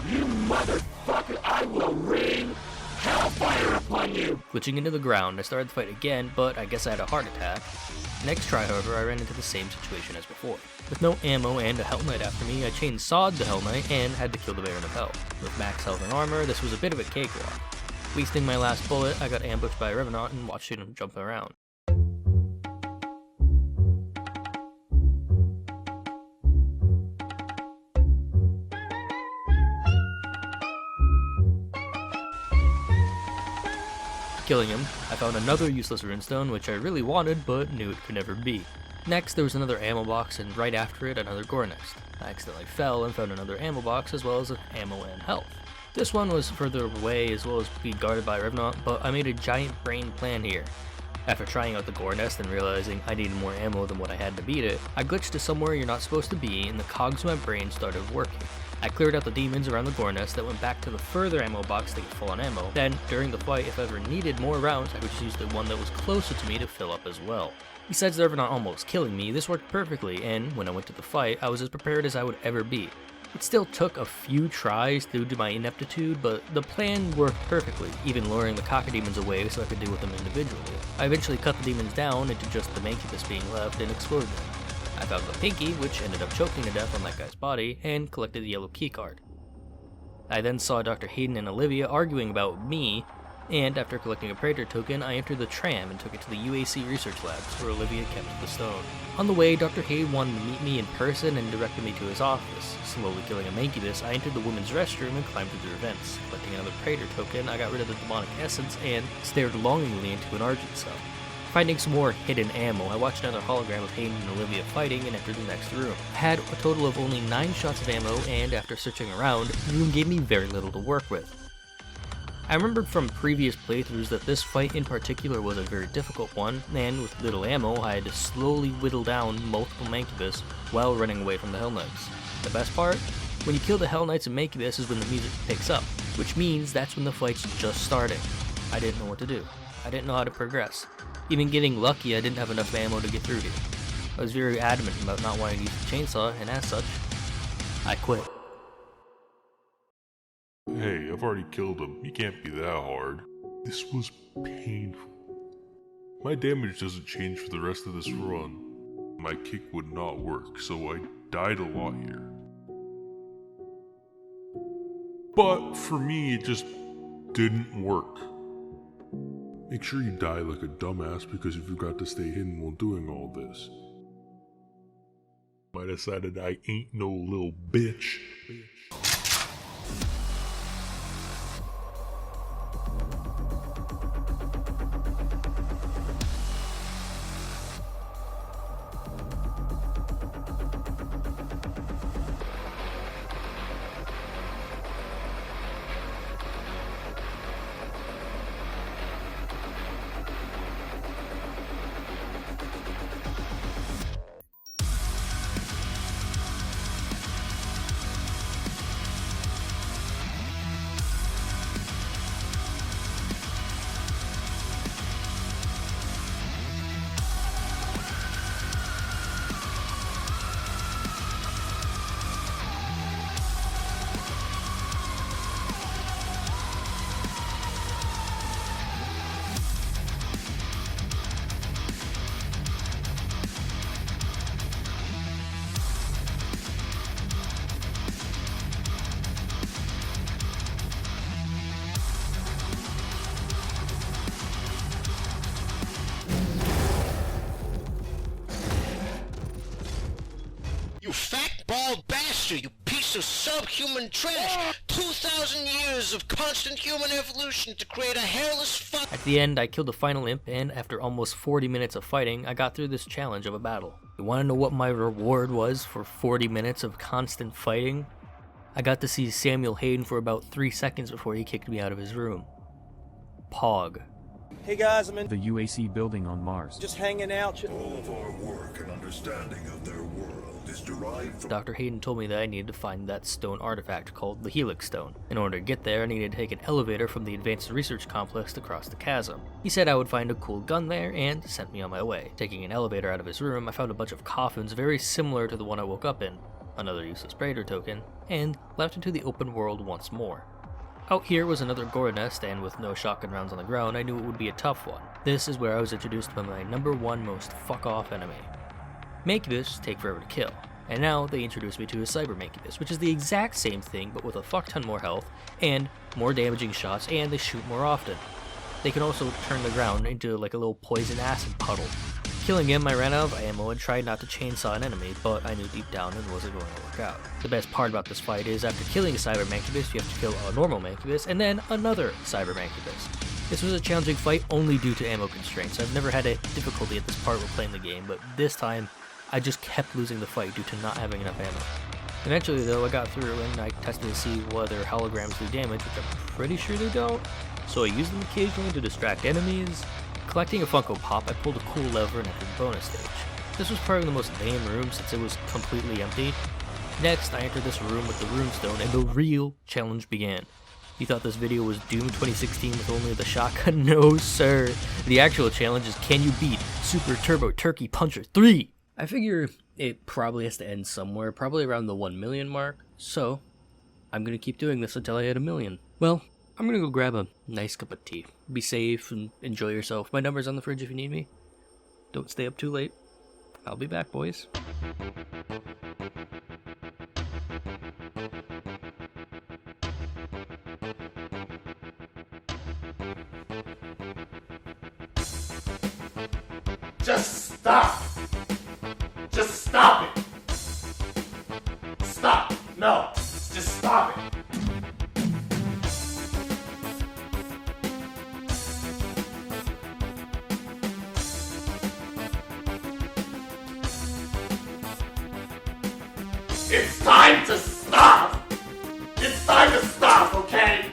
You motherfucker, I will rain hellfire upon you! Glitching into the ground, I started the fight again, but I guess I had a heart attack. Next try, however, I ran into the same situation as before. With no ammo and a Hell Knight after me, I chainsawed the Hell Knight and had to kill the Baron of Hell. With max health and armor, this was a bit of a cakewalk. Wasting my last bullet, I got ambushed by a Revenant and watched him jump around. Killing him, I found another useless runestone, which I really wanted, but knew it could never be. Next, there was another ammo box, and right after it, another gore nest. I accidentally fell and found another ammo box, as well as ammo and health. This one was further away, as well as being guarded by a Revenant, but I made a giant brain plan here. After trying out the gore nest and realizing I needed more ammo than what I had to beat it, I glitched to somewhere you're not supposed to be, and the cogs of my brain started working. I cleared out the demons around the gore nest that went back to the further ammo box to get full on ammo. Then, during the fight, if I ever needed more rounds, I would just use the one that was closer to me to fill up as well. Besides the Revenant almost killing me, this worked perfectly, and when I went to the fight, I was as prepared as I would ever be. It still took a few tries due to my ineptitude, but the plan worked perfectly, even luring the cocker demons away so I could deal with them individually. I eventually cut the demons down into just the mancubus being left and exploded them. I found the pinky, which ended up choking to death on that guy's body, and collected the yellow keycard. I then saw Dr. Hayden and Olivia arguing about me, and after collecting a Praetor token, I entered the tram and took it to the UAC research labs, where Olivia kept the stone. On the way, Dr. Hayden wanted to meet me in person and directed me to his office. Slowly killing a mancubus, I entered the women's restroom and climbed through their vents. Collecting another Praetor token, I got rid of the demonic essence and stared longingly into an Argent cell. Finding some more hidden ammo, I watched another hologram of Hayden and Olivia fighting and entered the next room. I had a total of only 9 shots of ammo, and after searching around, the room gave me very little to work with. I remembered from previous playthroughs that this fight in particular was a very difficult one, and with little ammo, I had to slowly whittle down multiple mancubus while running away from the Hell Knights. The best part? When you kill the Hell Knights and mancubus is when the music picks up, which means that's when the fight's just starting. I didn't know what to do. I didn't know how to progress. Even getting lucky, I didn't have enough ammo to get through here. I was very adamant about not wanting to use the chainsaw, and as such, I quit. Hey, I've already killed him. He can't be that hard. This was painful. My damage doesn't change for the rest of this run. My kick would not work, so I died a lot here. But for me, it just didn't work. Make sure you die like a dumbass because you forgot to stay hidden while doing all this. I decided I ain't no little bitch. You fat, bald bastard, you piece of subhuman trash! 2,000 years of constant human evolution to create a hairless fuck. At the end, I killed the final imp, and after almost 40 minutes of fighting, I got through this challenge of a battle. You wanna know what my reward was for 40 minutes of constant fighting? I got to see Samuel Hayden for about 3 seconds before he kicked me out of his room. Pog. Hey guys, I'm in The UAC building on Mars. just hanging out. All of our work and understanding of their world is derived from Dr. Hayden told me that I needed to find that stone artifact called the Helix Stone. In order to get there, I needed to take an elevator from the Advanced Research Complex across the chasm. He said I would find a cool gun there and sent me on my way. Taking an elevator out of his room, I found a bunch of coffins very similar to the one I woke up in, another useless Praetor token, and left into the open world once more. Out here was another gore nest, and with no shotgun rounds on the ground, I knew it would be a tough one. This is where I was introduced by my number one most fuck-off enemy. Mancubus take forever to kill, and now they introduced me to a Cyber Mancubus, which is the exact same thing but with a fuck ton more health, and more damaging shots, and they shoot more often. They can also turn the ground into like a little poison acid puddle. Killing him, I ran out of ammo and tried not to chainsaw an enemy, but I knew deep down it wasn't going to work out. The best part about this fight is after killing a Cyber Mancubus, you have to kill a normal Mancubus, and then another Cyber Mancubus. This was a challenging fight only due to ammo constraints. I've never had a difficulty at this part while playing the game, but this time, I just kept losing the fight due to not having enough ammo. Eventually though, I got through and I tested to see whether holograms do damage, which I'm pretty sure they don't, so I used them occasionally to distract enemies. Collecting a Funko Pop, I pulled a cool lever and entered the bonus stage. This was probably the most lame room since it was completely empty. Next, I entered this room with the runestone and the real challenge began. You thought this video was Doom 2016 with only the shotgun? No sir! The actual challenge is, can you beat Super Turbo Turkey Puncher 3? I figure it probably has to end somewhere, probably around the 1 million mark, so I'm gonna keep doing this until I hit 1 million. Well, I'm gonna go grab a nice cup of tea. Be safe and enjoy yourself. My number's on the fridge if you need me. Don't stay up too late. I'll be back, boys. Just stop! Just stop it! Stop! No! Just stop it! It's time to stop! It's time to stop, okay?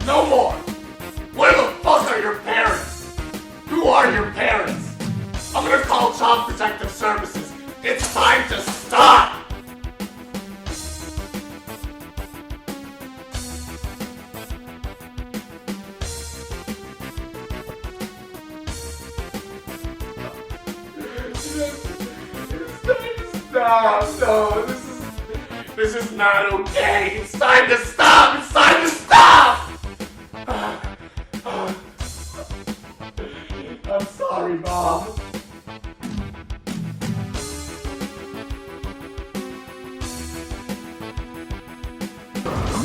No more! Where the fuck are your parents? Who are your parents? I'm gonna call Child Protective Services. It's time to stop! Stop! No, this is not okay. It's time to stop! It's time to stop! I'm sorry, Mom.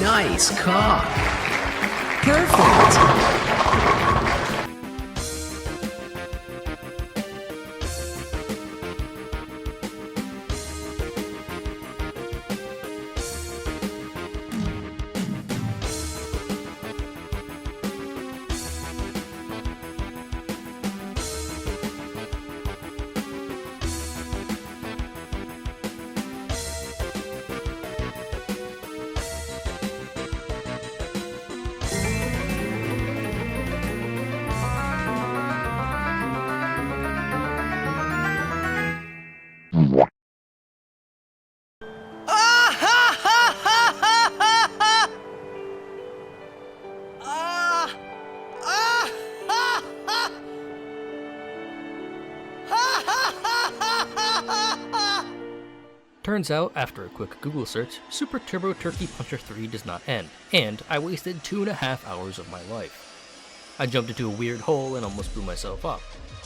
Nice cock. Perfect. Turns out, after a quick Google search, Super Turbo Turkey Puncher 3 does not end, and I wasted 2.5 hours of my life. I jumped into a weird hole and almost blew myself up.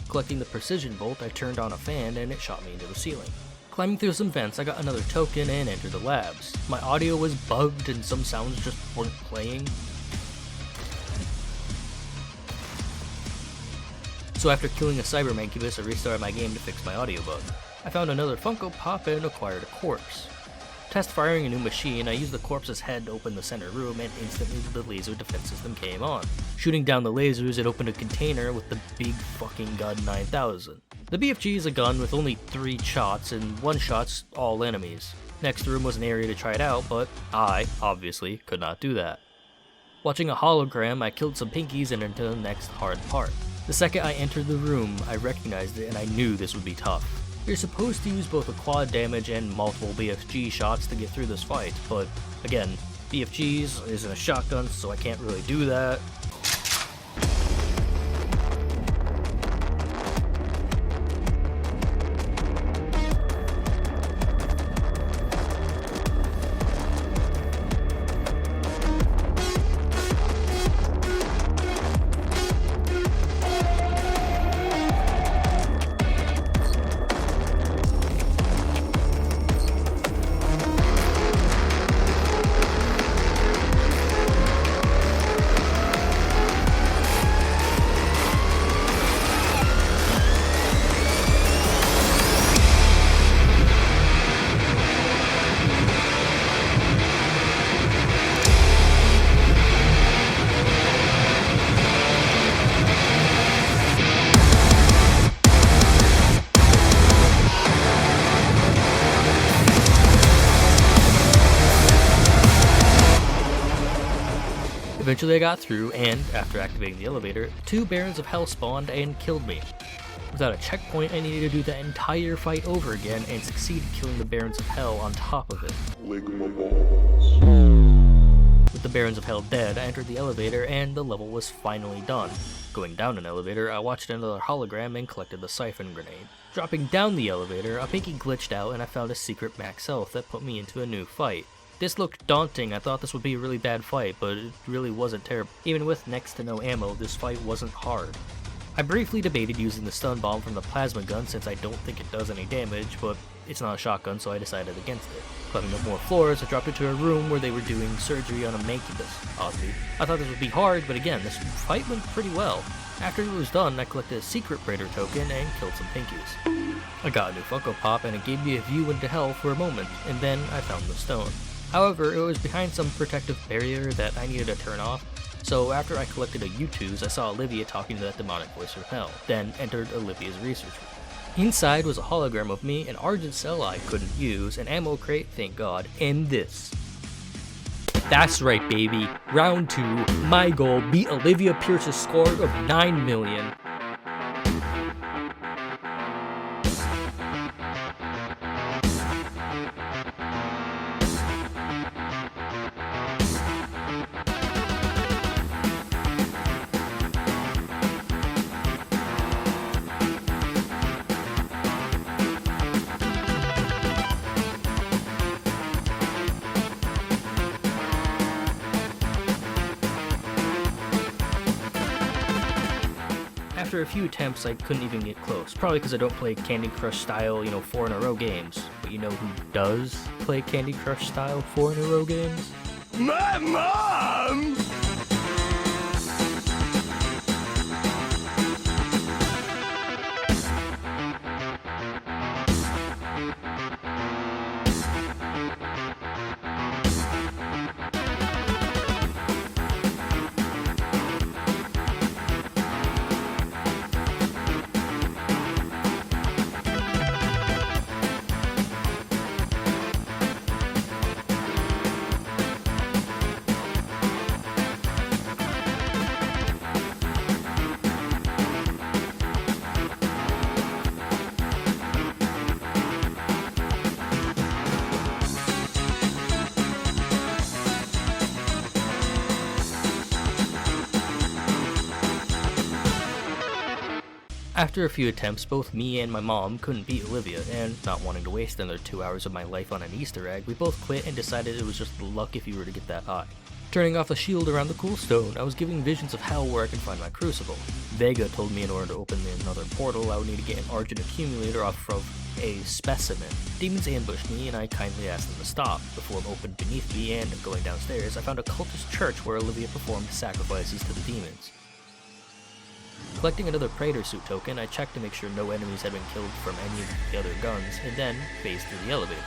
Collecting the precision bolt, I turned on a fan and it shot me into the ceiling. Climbing through some vents, I got another token and entered the labs. My audio was bugged and some sounds just weren't playing. So after killing a Cyber Mancubus, I restarted my game to fix my audio bug. I found another Funko Pop and acquired a corpse. Test firing a new machine, I used the corpse's head to open the center room, and instantly the laser defense system came on. Shooting down the lasers, it opened a container with the big fucking gun 9000. The BFG is a gun with only 3 shots, and 1 shot's all enemies. Next room was an area to try it out, but I, obviously, could not do that. Watching a hologram, I killed some pinkies and into the next hard part. The second I entered the room, I recognized it and I knew this would be tough. You're supposed to use both a quad damage and multiple BFG shots to get through this fight, but again, BFGs isn't a shotgun, so I can't really do that. Eventually I got through, and after activating the elevator, 2 Barons of Hell spawned and killed me. Without a checkpoint, I needed to do the entire fight over again and succeeded killing the Barons of Hell on top of it. With the Barons of Hell dead, I entered the elevator and the level was finally done. Going down an elevator, I watched another hologram and collected the siphon grenade. Dropping down the elevator, a pinky glitched out and I found a secret max health that put me into a new fight. This looked daunting. I thought this would be a really bad fight, but it really wasn't terrible. Even with next to no ammo, this fight wasn't hard. I briefly debated using the stun bomb from the plasma gun since I don't think it does any damage, but it's not a shotgun, so I decided against it. Climbing up more floors, I dropped into a room where they were doing surgery on a mancubus, oddly. I thought this would be hard, but again, this fight went pretty well. After it was done, I collected a secret Praetor token and killed some pinkies. I got a new Funko Pop and it gave me a view into hell for a moment, and then I found the stone. However, it was behind some protective barrier that I needed to turn off, so after I collected a U2s, I saw Olivia talking to that demonic voice from hell, then entered Olivia's research room. Inside was a hologram of me, an Argent cell I couldn't use, an ammo crate, thank god, and this. That's right, baby. Round 2, my goal, beat Olivia Pierce's score of 9 million. After a few attempts, I couldn't even get close. Probably because I don't play Candy Crush style, 4 in a row games. But you know who does play Candy Crush style 4 in a row games? My mom! After a few attempts, both me and my mom couldn't beat Olivia, and not wanting to waste another 2 hours of my life on an Easter egg, we both quit and decided it was just luck if you were to get that high. Turning off the shield around the cool stone, I was giving visions of hell where I can find my crucible. Vega told me in order to open another portal, I would need to get an Argent accumulator off of a specimen. Demons ambushed me, and I kindly asked them to stop. The form opened beneath me, and going downstairs, I found a cultist church where Olivia performed sacrifices to the demons. Collecting another Praetor suit token, I checked to make sure no enemies had been killed from any of the other guns, and then phased through the elevator.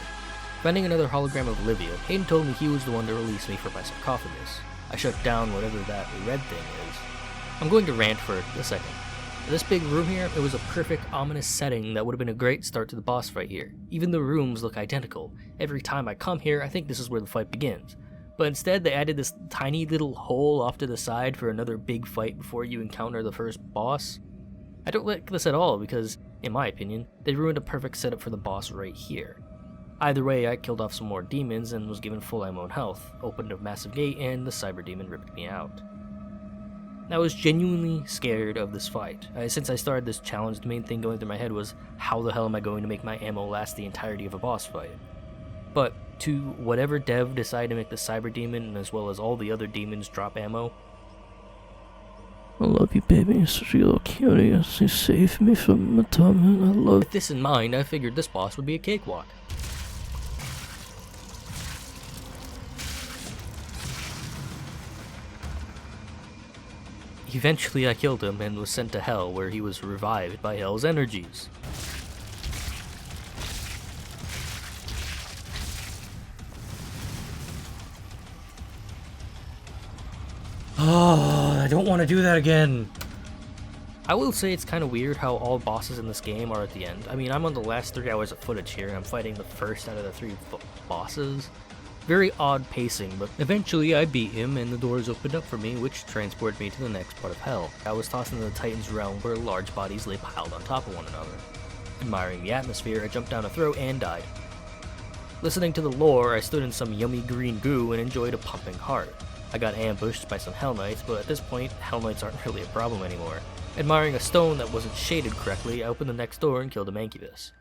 Finding another hologram of Olivia, Hayden told me he was the one to release me for my sarcophagus. I shut down whatever that red thing is. I'm going to rant for a second. This big room here, it was a perfect ominous setting that would have been a great start to the boss fight here. Even the rooms look identical. Every time I come here, I think this is where the fight begins. But instead, they added this tiny little hole off to the side for another big fight before you encounter the first boss. I don't like this at all because, in my opinion, they ruined a perfect setup for the boss right here. Either way, I killed off some more demons and was given full ammo and health, opened a massive gate, and the cyber demon ripped me out. I was genuinely scared of this fight. Since I started this challenge, the main thing going through my head was, how the hell am I going to make my ammo last the entirety of a boss fight? But to whatever dev decided to make the cyber demon, as well as all the other demons, drop ammo, I love you, baby. You're such a little cutie. You saved me from the torment. I love. With this in mind, I figured this boss would be a cakewalk. Eventually I killed him and was sent to Hell, where he was revived by Hell's energies. Oh, I don't want to do that again. I will say it's kind of weird how all bosses in this game are at the end. I mean, I'm on the last 3 hours of footage here and I'm fighting the first out of the 3 bosses. Very odd pacing, but eventually I beat him and the doors opened up for me, which transported me to the next part of Hell. I was tossed into the Titan's realm where large bodies lay piled on top of one another. Admiring the atmosphere, I jumped down a throat and died. Listening to the lore, I stood in some yummy green goo and enjoyed a pumping heart. I got ambushed by some Hell Knights, but at this point, Hell Knights aren't really a problem anymore. Admiring a stone that wasn't shaded correctly, I opened the next door and killed a Mancubus.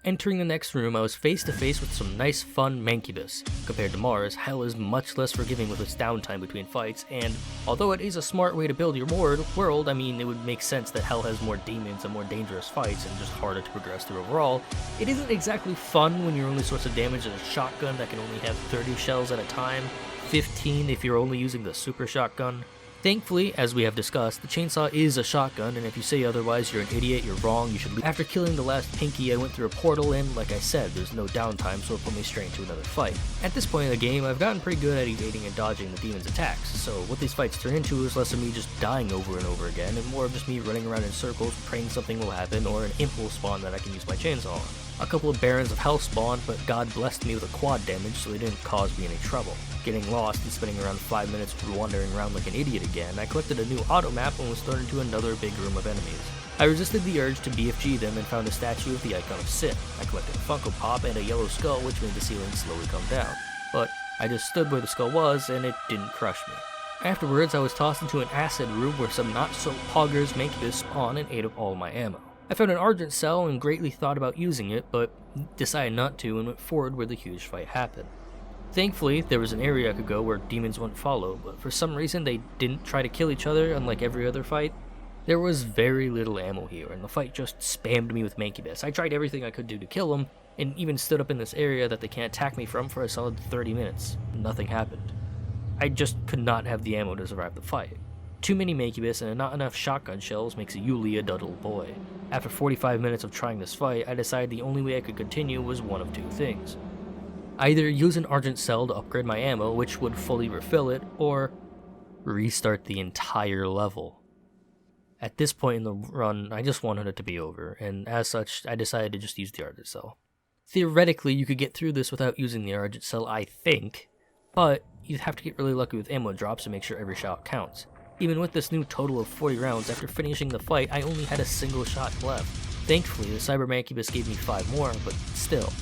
Entering the next room, I was face to face with some nice fun Mancubus. Compared to Mars, Hell is much less forgiving with its downtime between fights, and although it is a smart way to build your world, I mean, it would make sense that Hell has more demons and more dangerous fights and just harder to progress through overall. It isn't exactly fun when your only source of damage is a shotgun that can only have 30 shells at a time, 15 if you're only using the super shotgun. Thankfully, as we have discussed, the chainsaw is a shotgun, and if you say otherwise, you're an idiot, you're wrong, you should leave. After killing the last Pinky, I went through a portal, and like I said, there's no downtime, so it put me straight into another fight. At this point in the game, I've gotten pretty good at evading and dodging the demon's attacks, so what these fights turn into is less of me just dying over and over again, and more of just me running around in circles, praying something will happen, or an imp will spawn that I can use my chainsaw on. A couple of Barons of Hell spawned, but God blessed me with a quad damage, so they didn't cause me any trouble. Getting lost and spending around 5 minutes wandering around like an idiot again, I collected a new auto map and was thrown into another big room of enemies. I resisted the urge to BFG them and found a statue of the Icon of Sin. I collected a Funko Pop and a yellow skull, which made the ceiling slowly come down. But I just stood where the skull was and it didn't crush me. Afterwards, I was tossed into an acid room where some not-so-poggers Mancubus spawned and ate up all my ammo. I found an Argent Cell and greatly thought about using it, but decided not to and went forward where the huge fight happened. Thankfully, there was an area I could go where demons wouldn't follow, but for some reason they didn't try to kill each other unlike every other fight. There was very little ammo here, and the fight just spammed me with Mancubus. I tried everything I could do to kill them, and even stood up in this area that they can't attack me from for a solid 30 minutes. Nothing happened. I just could not have the ammo to survive the fight. Too many Mancubus and not enough shotgun shells makes Yuli a dud little boy. After 45 minutes of trying this fight, I decided the only way I could continue was one of two things. Either use an Argent Cell to upgrade my ammo, which would fully refill it, or restart the entire level. At this point in the run, I just wanted it to be over, and as such, I decided to just use the Argent Cell. Theoretically, you could get through this without using the Argent Cell, I think, but you'd have to get really lucky with ammo drops to make sure every shot counts. Even with this new total of 40 rounds, after finishing the fight, I only had a single shot left. Thankfully, the Cyber Mancubus gave me 5 more, but still.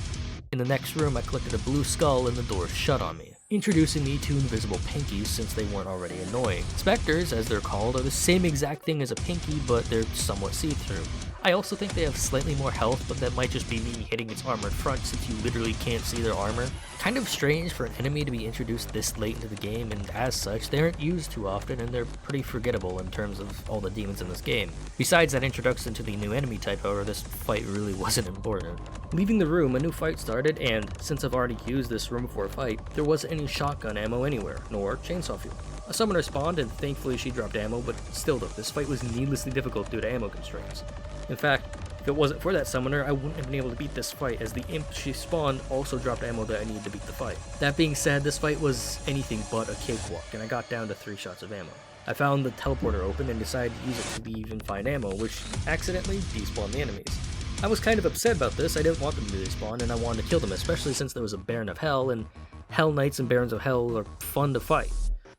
In the next room, I collected a blue skull and the door shut on me, introducing me to invisible Pinkies since they weren't already annoying. Spectres, as they're called, are the same exact thing as a Pinky, but they're somewhat see-through. I also think they have slightly more health, but that might just be me hitting its armored front since you literally can't see their armor. Kind of strange for an enemy to be introduced this late into the game, and as such, they aren't used too often and they're pretty forgettable in terms of all the demons in this game. Besides that introduction to the new enemy type, however, this fight really wasn't important. Leaving the room, a new fight started, and since I've already used this room for a fight, there wasn't any shotgun ammo anywhere, nor chainsaw fuel. A summoner spawned and thankfully she dropped ammo, but still though, this fight was needlessly difficult due to ammo constraints. In fact, if it wasn't for that summoner, I wouldn't have been able to beat this fight, as the imp she spawned also dropped ammo that I needed to beat the fight. That being said, this fight was anything but a cakewalk, and I got down to 3 shots of ammo. I found the teleporter open and decided to use it to leave and find ammo, which accidentally despawned the enemies. I was kind of upset about this. I didn't want them to despawn, and I wanted to kill them, especially since there was a Baron of Hell, and Hell Knights and Barons of Hell are fun to fight.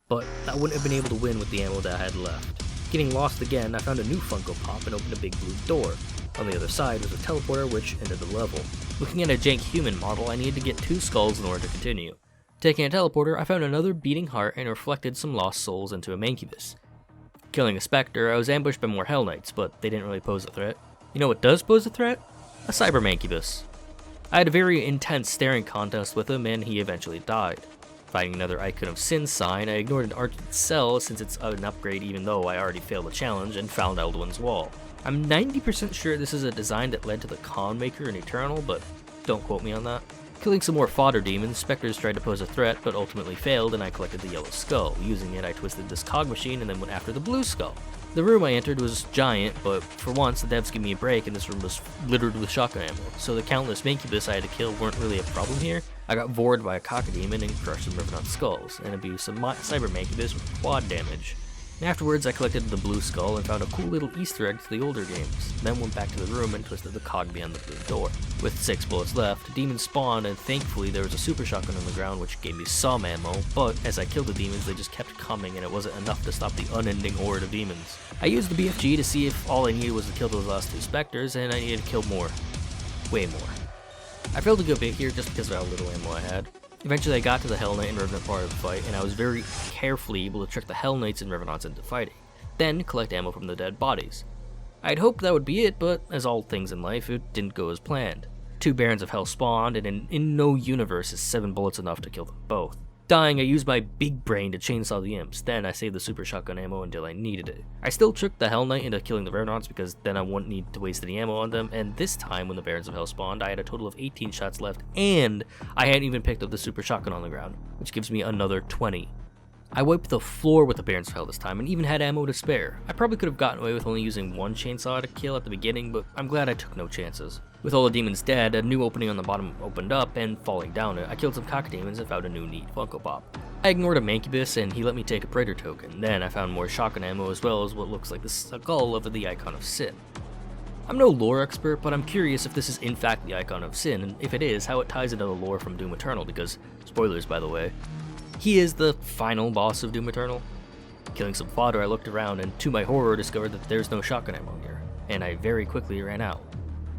But I wouldn't have been able to win with the ammo that I had left. Getting lost again, I found a new Funko Pop and opened a big blue door. On the other side was a teleporter, which ended the level. Looking at a jank human model, I needed to get 2 skulls in order to continue. Taking a teleporter, I found another beating heart and reflected some lost souls into a mancubus. Killing a specter, I was ambushed by more Hell Knights, but they didn't really pose a threat. You know what does pose a threat? A cyber mancubus. I had a very intense staring contest with him, and he eventually died. Finding another Icon of Sin sign, I ignored an Argent Cell since it's an upgrade even though I already failed the challenge, and found Eldwin's Wall. I'm 90% sure this is a design that led to the Con Maker in Eternal, but don't quote me on that. Killing some more fodder demons, specters tried to pose a threat, but ultimately failed, and I collected the yellow skull. Using it, I twisted this cog machine and then went after the blue skull. The room I entered was giant, but for once the devs gave me a break and this room was littered with shotgun ammo, so the countless mancubus I had to kill weren't really a problem here. I got vored by a cockademon and crushed some Revenant skulls, and abused some cyber mancubus with quad damage. Afterwards, I collected the blue skull and found a cool little Easter egg to the older games, then went back to the room and twisted the cog beyond the blue door. With 6 bullets left, demons spawned, and thankfully there was a super shotgun on the ground which gave me some ammo, but as I killed the demons they just kept coming and it wasn't enough to stop the unending horde of demons. I used the BFG to see if all I needed was to kill those last 2 specters, and I needed to kill more. Way more. I failed a good bit here just because of how little ammo I had. Eventually I got to the Hell Knight and Revenant part of the fight, and I was very carefully able to trick the Hell Knights and Revenants into fighting, then collect ammo from the dead bodies. I had hoped that would be it, but as all things in life, it didn't go as planned. 2 Barons of Hell spawned, and in no universe is 7 bullets enough to kill them both. Dying, I used my big brain to chainsaw the imps, then I saved the super shotgun ammo until I needed it. I still tricked the Hell Knight into killing the Revenants because then I wouldn't need to waste any ammo on them, and this time when the Barons of Hell spawned, I had a total of 18 shots left, and I hadn't even picked up the super shotgun on the ground, which gives me another 20. I wiped the floor with the Barons of Hell this time, and even had ammo to spare. I probably could have gotten away with only using 1 chainsaw to kill at the beginning, but I'm glad I took no chances. With all the demons dead, a new opening on the bottom opened up, and falling down it, I killed some cockademons and found a new neat Funko Pop. I ignored a mancubus, and he let me take a Praetor token. Then I found more shotgun ammo as well as what looks like the skull of the Icon of Sin. I'm no lore expert, but I'm curious if this is in fact the Icon of Sin, and if it is, how it ties into the lore from Doom Eternal, because, spoilers by the way, he is the final boss of Doom Eternal. Killing some fodder, I looked around, and to my horror discovered that there's no shotgun ammo here, and I very quickly ran out.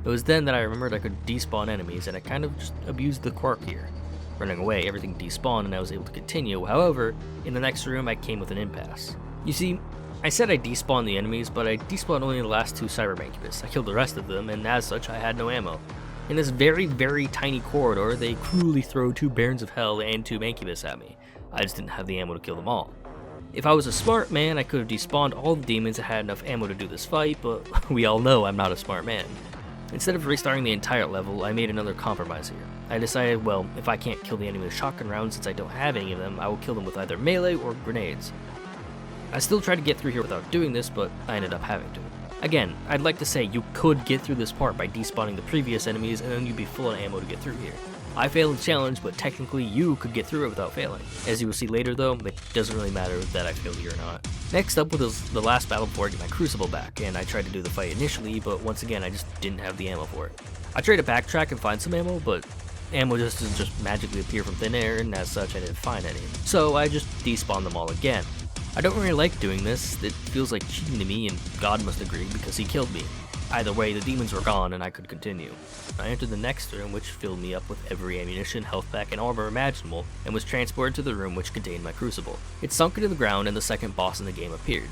It was then that I remembered I could despawn enemies, and I kind of just abused the quirk here. Running away, everything despawned and I was able to continue. However, in the next room I came with an impasse. You see, I said I despawned the enemies, but I despawned only the last 2 cyber mancubus. I killed the rest of them, and as such I had no ammo. In this very, very tiny corridor, they cruelly throw 2 Barons of Hell and 2 mancubus at me. I just didn't have the ammo to kill them all. If I was a smart man, I could have despawned all the demons and had enough ammo to do this fight, but we all know I'm not a smart man. Instead of restarting the entire level, I made another compromise here. I decided, well, if I can't kill the enemy with shotgun rounds since I don't have any of them, I will kill them with either melee or grenades. I still tried to get through here without doing this, but I ended up having to. Again, I'd like to say you could get through this part by despawning the previous enemies and then you'd be full on ammo to get through here. I failed the challenge, but technically you could get through it without failing. As you will see later though, it doesn't really matter that I failed here or not. Next up was the last battle before I get my Crucible back, and I tried to do the fight initially, but once again I just didn't have the ammo for it. I tried to backtrack and find some ammo, but ammo just doesn't just magically appear from thin air, and as such I didn't find any. So I just despawned them all again. I don't really like doing this, it feels like cheating to me, and God must agree because he killed me. Either way, the demons were gone and I could continue. I entered the next room, which filled me up with every ammunition, health pack, and armor imaginable, and was transported to the room which contained my Crucible. It sunk into the ground and the second boss in the game appeared.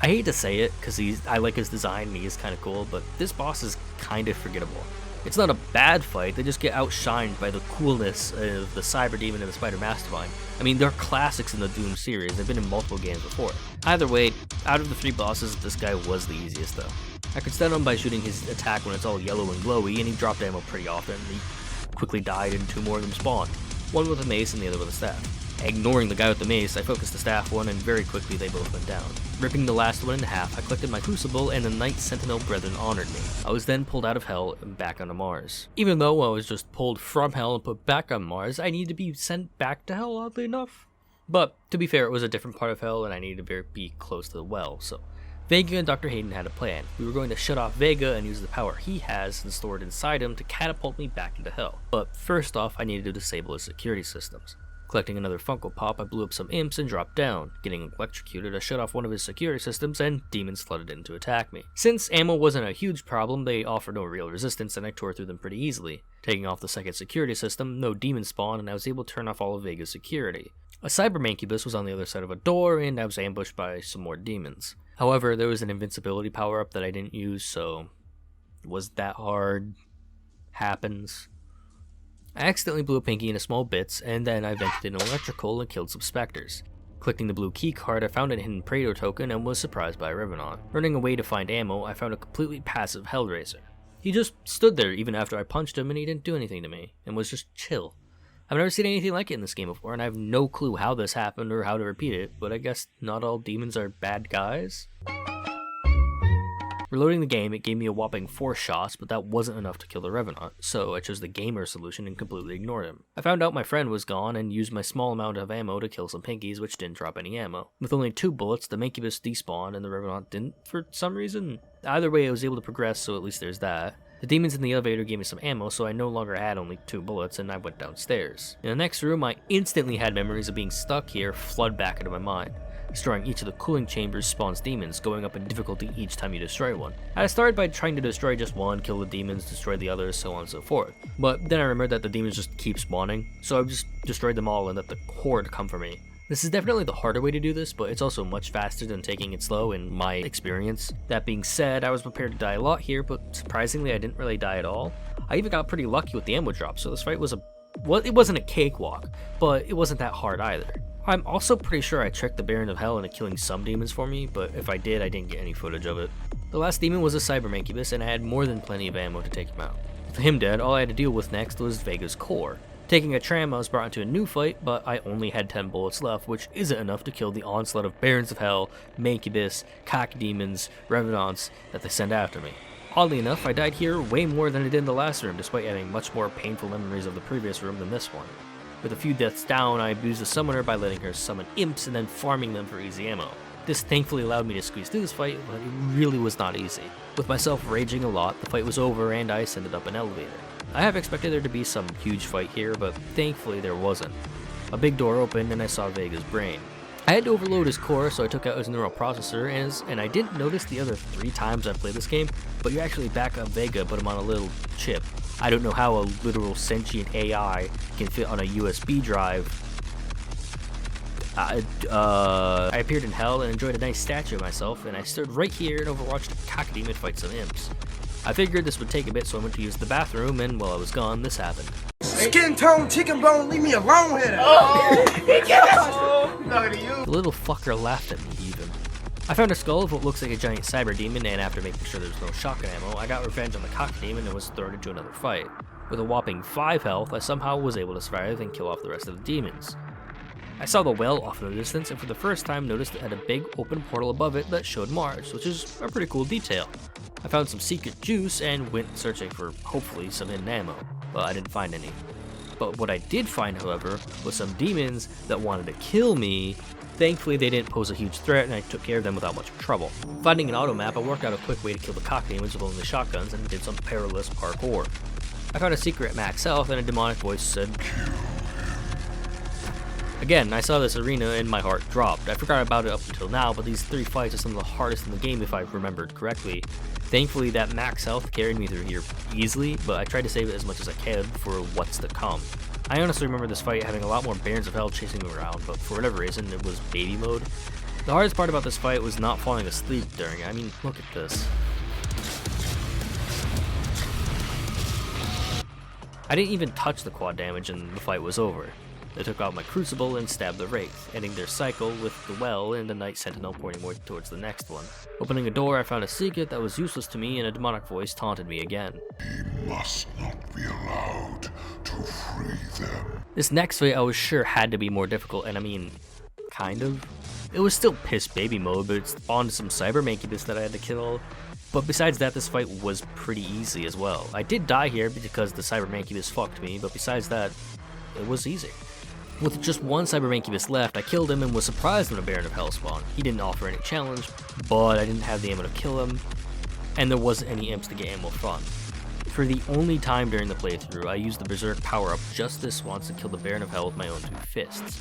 I hate to say it, because I like his design and he is kind of cool, but this boss is kind of forgettable. It's not a bad fight, they just get outshined by the coolness of the Cyber Demon and the Spider Mastermind. I mean, they're classics in the Doom series, they've been in multiple games before. Either way, out of the 3 bosses, this guy was the easiest though. I could stun him by shooting his attack when it's all yellow and glowy, and he dropped ammo pretty often. He quickly died and 2 more of them spawned, one with a mace and the other with a staff. Ignoring the guy with the mace, I focused the staff one and very quickly they both went down. Ripping the last one in half, I collected my crucible and the Knight Sentinel Brethren honored me. I was then pulled out of hell and back onto Mars. Even though I was just pulled from hell and put back on Mars, I needed to be sent back to hell, oddly enough. But, to be fair, it was a different part of hell and I needed to be close to the well, so Vega and Dr. Hayden had a plan. We were going to shut off Vega and use the power he has and stored inside him to catapult me back into hell. But first off, I needed to disable his security systems. Collecting another Funko Pop, I blew up some imps and dropped down. Getting electrocuted, I shut off one of his security systems and demons flooded in to attack me. Since ammo wasn't a huge problem, they offered no real resistance and I tore through them pretty easily. Taking off the second security system, no demons spawned and I was able to turn off all of Vega's security. A cyber mancubus was on the other side of a door and I was ambushed by some more demons. However, there was an invincibility power-up that I didn't use, so was that hard? Happens. I accidentally blew a Pinky into small bits, and then I vented an electrical and killed some specters. Collecting the blue key card, I found a hidden Praetor token and was surprised by a Revenant. Running away to find ammo, I found a completely passive Hellraiser. He just stood there even after I punched him and he didn't do anything to me, and was just chill. I've never seen anything like it in this game before, and I have no clue how this happened or how to repeat it, but I guess not all demons are bad guys? Reloading the game, it gave me a whopping 4 shots, but that wasn't enough to kill the Revenant, so I chose the gamer solution and completely ignored him. I found out my friend was gone and used my small amount of ammo to kill some Pinkies, which didn't drop any ammo. With only 2 bullets, the Mancubus despawned and the Revenant didn't for some reason. Either way, I was able to progress, so at least there's that. The demons in the elevator gave me some ammo, so I no longer had only 2 bullets, and I went downstairs. In the next room, I instantly had memories of being stuck here flood back into my mind. Destroying each of the cooling chambers spawns demons, going up in difficulty each time you destroy one. I started by trying to destroy just one, kill the demons, destroy the others, so on and so forth. But then I remembered that the demons just keep spawning, so I just destroyed them all and let the horde come for me. This is definitely the harder way to do this, but it's also much faster than taking it slow in my experience. That being said, I was prepared to die a lot here, but surprisingly I didn't really die at all. I even got pretty lucky with the ammo drop, so this fight was it wasn't a cakewalk, but it wasn't that hard either. I'm also pretty sure I tricked the Baron of Hell into killing some demons for me, but if I did, I didn't get any footage of it. The last demon was a Cyber Mancubus, and I had more than plenty of ammo to take him out. With him dead, all I had to deal with next was Vega's core. Taking a tram, I was brought into a new fight, but I only had 10 bullets left, which isn't enough to kill the onslaught of Barons of Hell, Mancubus, cock demons, Revenants that they send after me. Oddly enough, I died here way more than I did in the last room, despite having much more painful memories of the previous room than this one. With a few deaths down, I abused the summoner by letting her summon imps and then farming them for easy ammo. This thankfully allowed me to squeeze through this fight, but it really was not easy. With myself raging a lot, the fight was over and I ascended up an elevator. I have expected there to be some huge fight here, but thankfully there wasn't. A big door opened and I saw Vega's brain. I had to overload his core, so I took out his neural processor, and I didn't notice the other 3 times I played this game, but you actually back up Vega, put him on a little chip. I don't know how a literal sentient AI can fit on a USB drive. I appeared in hell and enjoyed a nice statue of myself, and I stood right here and overwatched a cockademon fight some imps. I figured this would take a bit, so I went to use the bathroom, and while I was gone, this happened. Skin tone, chicken bone, leave me alone here. The little fucker laughed at me even. I found a skull of what looks like a giant cyber demon, and after making sure there was no shotgun ammo, I got revenge on the cock demon and was thrown into another fight. With a whopping 5 health, I somehow was able to survive and kill off the rest of the demons. I saw the well off in the distance and for the first time noticed it had a big open portal above it that showed Mars, which is a pretty cool detail. I found some secret juice and went searching for, hopefully, some hidden ammo, but I didn't find any. But what I did find, however, was some demons that wanted to kill me. Thankfully, they didn't pose a huge threat and I took care of them without much trouble. Finding an auto map, I worked out a quick way to kill the cock demons with only shotguns and did some perilous parkour. I found a secret at max health and a demonic voice said, Again, I saw this arena and my heart dropped. I forgot about it up until now, but these 3 fights are some of the hardest in the game if I remembered correctly. Thankfully, that max health carried me through here easily, but I tried to save it as much as I could for what's to come. I honestly remember this fight having a lot more Barons of Hell chasing me around, but for whatever reason, it was baby mode. The hardest part about this fight was not falling asleep during it. I mean, look at this. I didn't even touch the quad damage and the fight was over. They took out my crucible and stabbed the Wraith, ending their cycle with the well and the Knight Sentinel pointing more towards the next one. Opening a door, I found a secret that was useless to me and a demonic voice taunted me again. He must not be allowed to free them. This next fight I was sure had to be more difficult, and I mean, kind of. It was still piss baby mode, but it spawned some cyber mancubus that I had to kill. But besides that, this fight was pretty easy as well. I did die here because the cyber mancubus fucked me, but besides that, it was easy. With just one cyber mancubus left, I killed him and was surprised when a Baron of Hell spawned. He didn't offer any challenge, but I didn't have the ammo to kill him, and there wasn't any imps to get ammo from. For the only time during the playthrough, I used the Berserk power-up just this once to kill the Baron of Hell with my own 2 fists.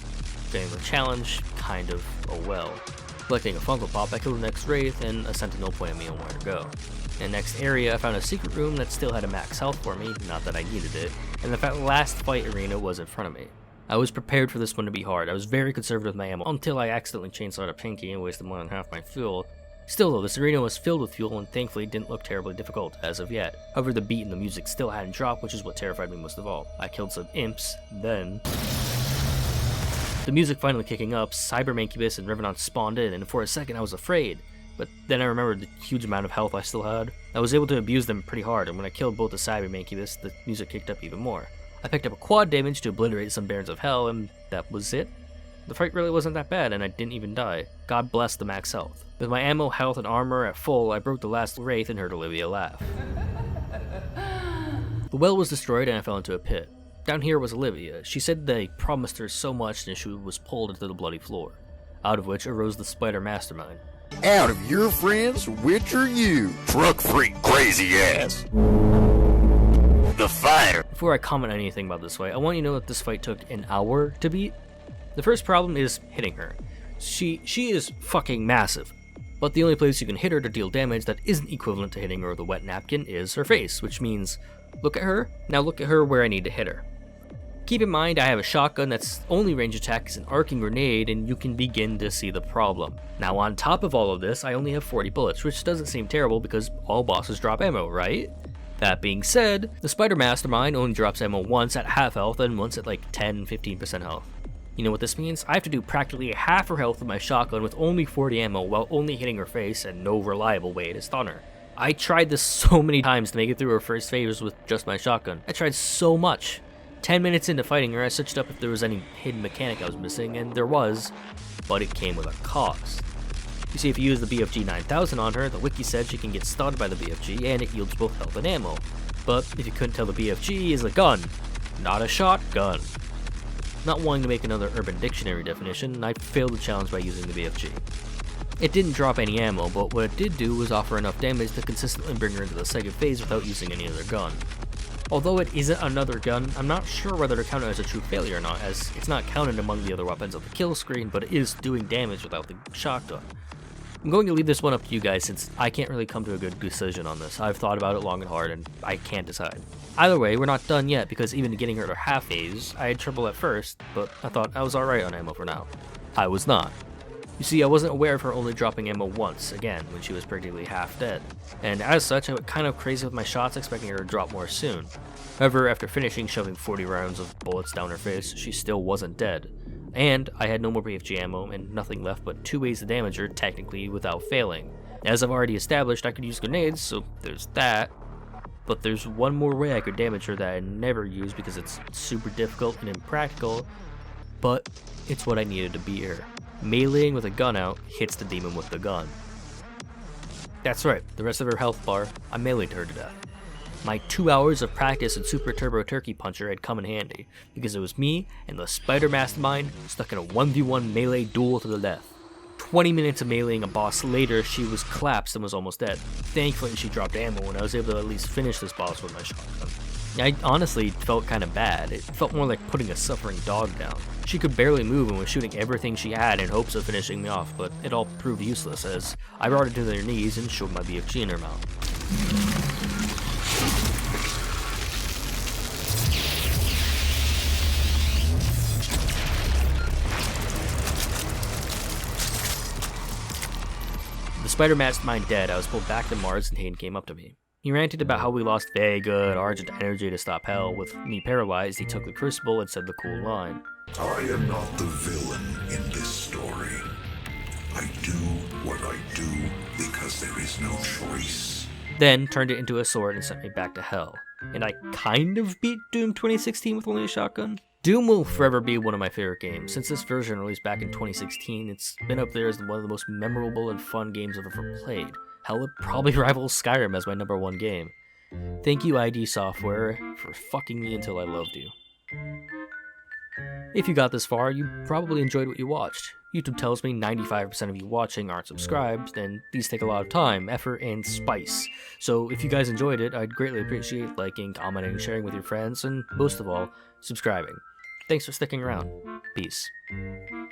Failing the challenge, kind of, oh well. Collecting a Funko Pop, I killed the next Wraith, and a Sentinel pointed me on where to go. In the next area, I found a secret room that still had a max health for me, not that I needed it, and the last fight arena was in front of me. I was prepared for this one to be hard. I was very conservative with my ammo until I accidentally chainsawed a Pinky and wasted more than half my fuel. Still though, this arena was filled with fuel and thankfully didn't look terribly difficult as of yet. However, the beat and the music still hadn't dropped, which is what terrified me most of all. I killed some imps, then... the music finally kicking up, Cyber Mancubus and Revenant spawned in, and for a second I was afraid. But then I remembered the huge amount of health I still had. I was able to abuse them pretty hard, and when I killed both the Cyber Mancubus, the music kicked up even more. I picked up a quad damage to obliterate some Barons of Hell, and that was it. The fight really wasn't that bad, and I didn't even die. God bless the max health. With my ammo, health, and armor at full, I broke the last Wraith and heard Olivia laugh. The well was destroyed and I fell into a pit. Down here was Olivia. She said they promised her so much and she was pulled into the bloody floor, out of which arose the spider mastermind. Out of your friends, which are you? Truck freak crazy ass. The fire. Before I comment on anything about this fight, I want you to know that this fight took an hour to beat. The first problem is hitting her. She is fucking massive, but the only place you can hit her to deal damage that isn't equivalent to hitting her with a wet napkin is her face, which means, look at her, now look at her where I need to hit her. Keep in mind I have a shotgun that's only range attack is an arcing grenade, and you can begin to see the problem. Now on top of all of this, I only have 40 bullets, which doesn't seem terrible because all bosses drop ammo, right? That being said, the Spider Mastermind only drops ammo once at half health and once at like 10-15% health. You know what this means? I have to do practically half her health with my shotgun with only 40 ammo while only hitting her face and no reliable way to stun her. I tried this so many times to make it through her first phases with just my shotgun. I tried so much. 10 minutes into fighting her, I searched up if there was any hidden mechanic I was missing, and there was, but it came with a cost. You see, if you use the BFG 9000 on her, the wiki said she can get stunned by the BFG and it yields both health and ammo. But if you couldn't tell, the BFG is a gun, not a shotgun. Not wanting to make another Urban Dictionary definition, I failed the challenge by using the BFG. It didn't drop any ammo, but what it did do was offer enough damage to consistently bring her into the second phase without using any other gun. Although it isn't another gun, I'm not sure whether to count it as a true failure or not, as it's not counted among the other weapons of the kill screen, but it is doing damage without the shotgun. I'm going to leave this one up to you guys since I can't really come to a good decision on this. I've thought about it long and hard and I can't decide. Either way, we're not done yet because even getting her to half phase, I had trouble at first, but I thought I was alright on ammo for now. I was not. You see, I wasn't aware of her only dropping ammo once, again, when she was practically half dead. And as such, I went kind of crazy with my shots, expecting her to drop more soon. However, after finishing shoving 40 rounds of bullets down her face, she still wasn't dead. And I had no more BFG ammo and nothing left but 2 ways to damage her, technically without failing. As I've already established, I could use grenades, so there's that. But there's one more way I could damage her that I never use because it's super difficult and impractical, but it's what I needed to beat her. Meleeing with a gun out hits the demon with the gun. That's right, the rest of her health bar, I meleeed her to death. My 2 hours of practice in Super Turbo Turkey Puncher had come in handy, because it was me and the Spider Mastermind stuck in a 1v1 melee duel to the death. 20 minutes of meleeing a boss later, she was collapsed and was almost dead. Thankfully she dropped ammo and I was able to at least finish this boss with my shotgun. I honestly felt kind of bad. It felt more like putting a suffering dog down. She could barely move and was shooting everything she had in hopes of finishing me off, but it all proved useless as I brought her to their knees and shoved my BFG in her mouth. The Spider Mastermind dead, I was pulled back to Mars and Hayden came up to me. He ranted about how we lost very good Argent energy to stop hell. With me paralyzed, he took the crucible and said the cool line. I am not the villain in this story. I do what I do because there is no choice. Then turned it into a sword and sent me back to hell. And I kind of beat Doom 2016 with only a shotgun. Doom will forever be one of my favorite games. Since this version released back in 2016, it's been up there as one of the most memorable and fun games I've ever played. Hell, it probably rivals Skyrim as my #1 game. Thank you ID Software for fucking me until I loved you. If you got this far, you probably enjoyed what you watched. YouTube tells me 95% of you watching aren't subscribed, and these take a lot of time, effort, and spice. So if you guys enjoyed it, I'd greatly appreciate liking, commenting, sharing with your friends, and most of all, subscribing. Thanks for sticking around. Peace.